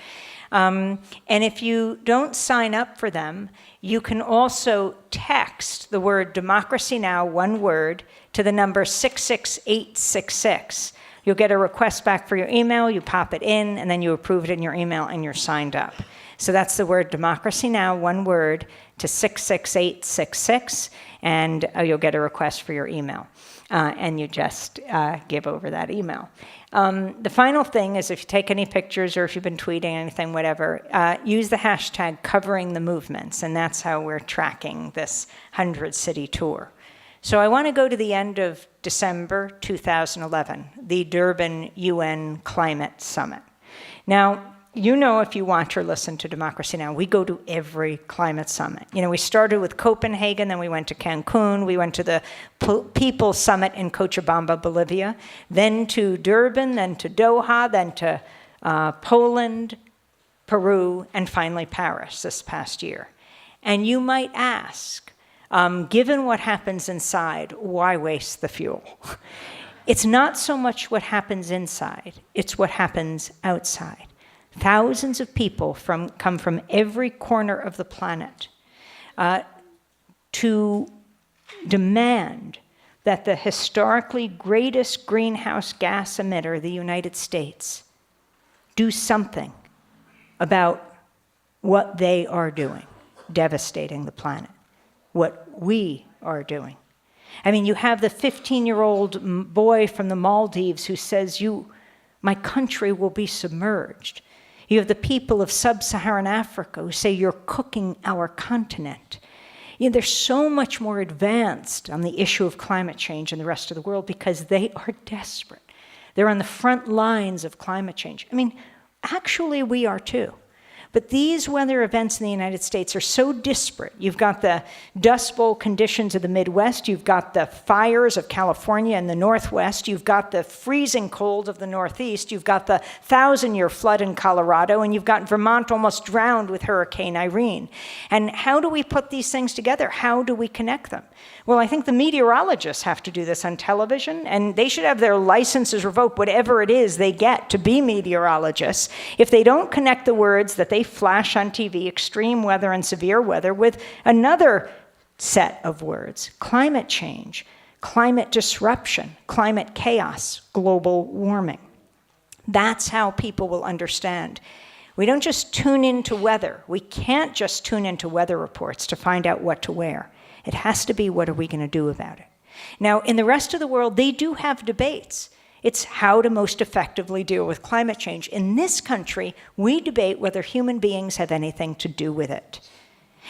And if you don't sign up for them, you can also text the word Democracy Now!, one word, to the number 66866. You'll get a request back for your email, you pop it in, and then you approve it in your email, and you're signed up. So that's the word Democracy Now!, one word, to 66866, and you'll get a request for your email. And you just give over that email. The final thing is, if you take any pictures or if you've been tweeting anything, whatever, use the hashtag covering the movements, and that's how we're tracking this 100-city tour. So I want to go to the end of December 2011, the Durban UN Climate Summit. Now, if you watch or listen to Democracy Now!, we go to every climate summit. We started with Copenhagen, then we went to Cancun, we went to the People's Summit in Cochabamba, Bolivia, then to Durban, then to Doha, then to Poland, Peru, and finally Paris this past year. And you might ask, given what happens inside, why waste the fuel? It's not so much what happens inside, it's what happens outside. Thousands of people come from every corner of the planet to demand that the historically greatest greenhouse gas emitter, the United States, do something about what they are doing, devastating the planet, what we are doing. You have the 15-year-old boy from the Maldives who says, my country will be submerged. You have the people of sub-Saharan Africa who say you're cooking our continent. They're so much more advanced on the issue of climate change in the rest of the world because they are desperate. They're on the front lines of climate change. Actually, we are too. But these weather events in the United States are so disparate. You've got the Dust Bowl conditions of the Midwest. You've got the fires of California and the Northwest. You've got the freezing cold of the Northeast. You've got the 1,000-year flood in Colorado. And you've got Vermont almost drowned with Hurricane Irene. And how do we put these things together? How do we connect them? Well, I think the meteorologists have to do this on television, and they should have their licenses revoked, whatever it is they get to be meteorologists, if they don't connect the words that they flash on TV, extreme weather and severe weather, with another set of words, climate change, climate disruption, climate chaos, global warming. That's how people will understand. We don't just tune into weather. We can't just tune into weather reports to find out what to wear. It has to be, what are we going to do about it? Now, in the rest of the world, they do have debates. It's how to most effectively deal with climate change. In this country, we debate whether human beings have anything to do with it.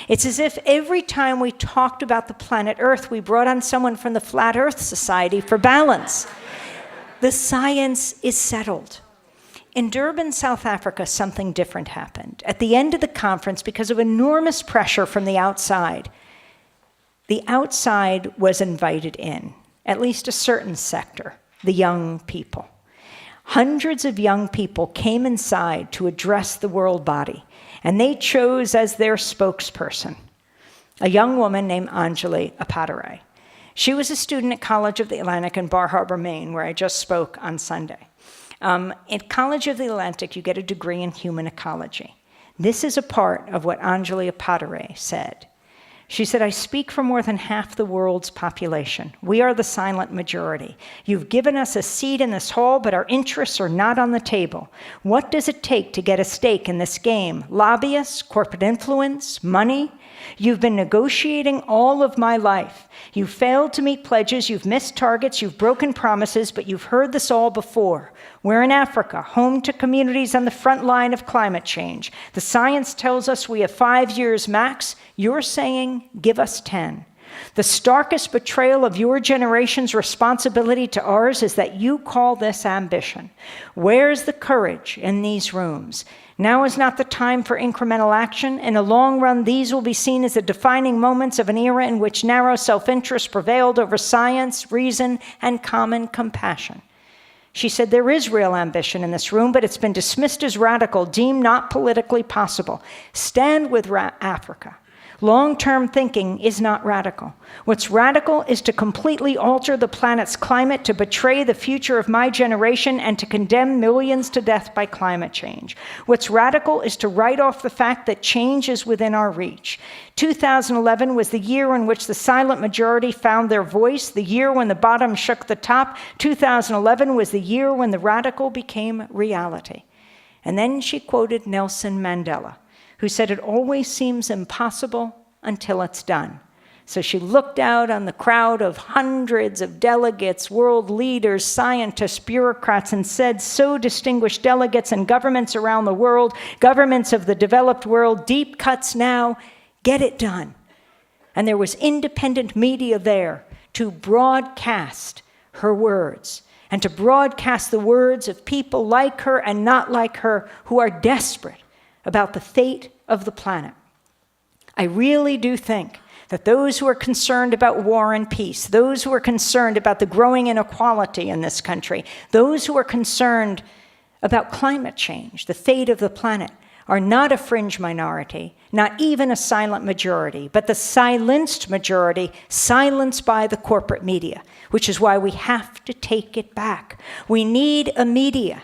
It's as if every time we talked about the planet Earth, we brought on someone from the Flat Earth Society for balance. The science is settled. In Durban, South Africa, something different happened. At the end of the conference, because of enormous pressure from the outside was invited in, at least a certain sector, the young people. Hundreds of young people came inside to address the world body, and they chose as their spokesperson a young woman named Anjali Apatare. She was a student at College of the Atlantic in Bar Harbor, Maine, where I just spoke on Sunday. At College of the Atlantic, you get a degree in human ecology. This is a part of what Anjali Apatare said. She said, "I speak for more than half the world's population. We are the silent majority. You've given us a seat in this hall, but our interests are not on the table. What does it take to get a stake in this game? Lobbyists, corporate influence, money? You've been negotiating all of my life. You've failed to meet pledges, you've missed targets, you've broken promises, but you've heard this all before. We're in Africa, home to communities on the front line of climate change. The science tells us we have 5 years max. You're saying, give us 10. The starkest betrayal of your generation's responsibility to ours is that you call this ambition. Where's the courage in these rooms? Now is not the time for incremental action. In the long run, these will be seen as the defining moments of an era in which narrow self-interest prevailed over science, reason, and common compassion." She said, "There is real ambition in this room, but it's been dismissed as radical, deemed not politically possible. Stand with Africa. Long-term thinking is not radical. What's radical is to completely alter the planet's climate, to betray the future of my generation, and to condemn millions to death by climate change. What's radical is to write off the fact that change is within our reach. 2011 was the year in which the silent majority found their voice, the year when the bottom shook the top. 2011 was the year when the radical became reality." And then she quoted Nelson Mandela, who said, "It always seems impossible until it's done." So she looked out on the crowd of hundreds of delegates, world leaders, scientists, bureaucrats, and said, "So distinguished delegates and governments around the world, governments of the developed world, deep cuts now, get it done." And there was independent media there to broadcast her words, and to broadcast the words of people like her and not like her who are desperate about the fate of the planet. I really do think that those who are concerned about war and peace, those who are concerned about the growing inequality in this country, those who are concerned about climate change, the fate of the planet, are not a fringe minority, not even a silent majority, but the silenced majority, silenced by the corporate media, which is why we have to take it back. We need a media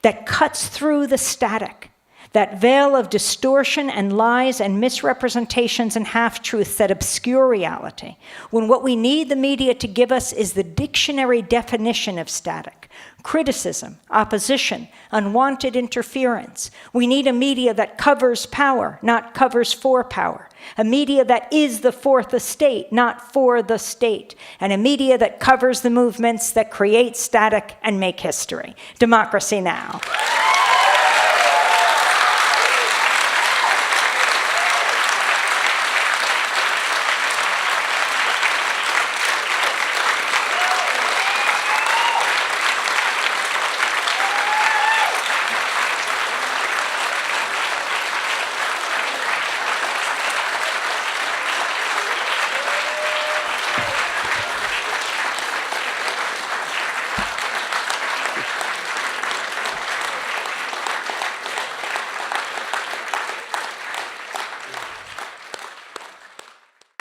that cuts through the static, that veil of distortion and lies and misrepresentations and half-truths that obscure reality, when what we need the media to give us is the dictionary definition of static: criticism, opposition, unwanted interference. We need a media that covers power, not covers for power. A media that is the fourth estate, not for the state. And a media that covers the movements that create static and make history. Democracy now.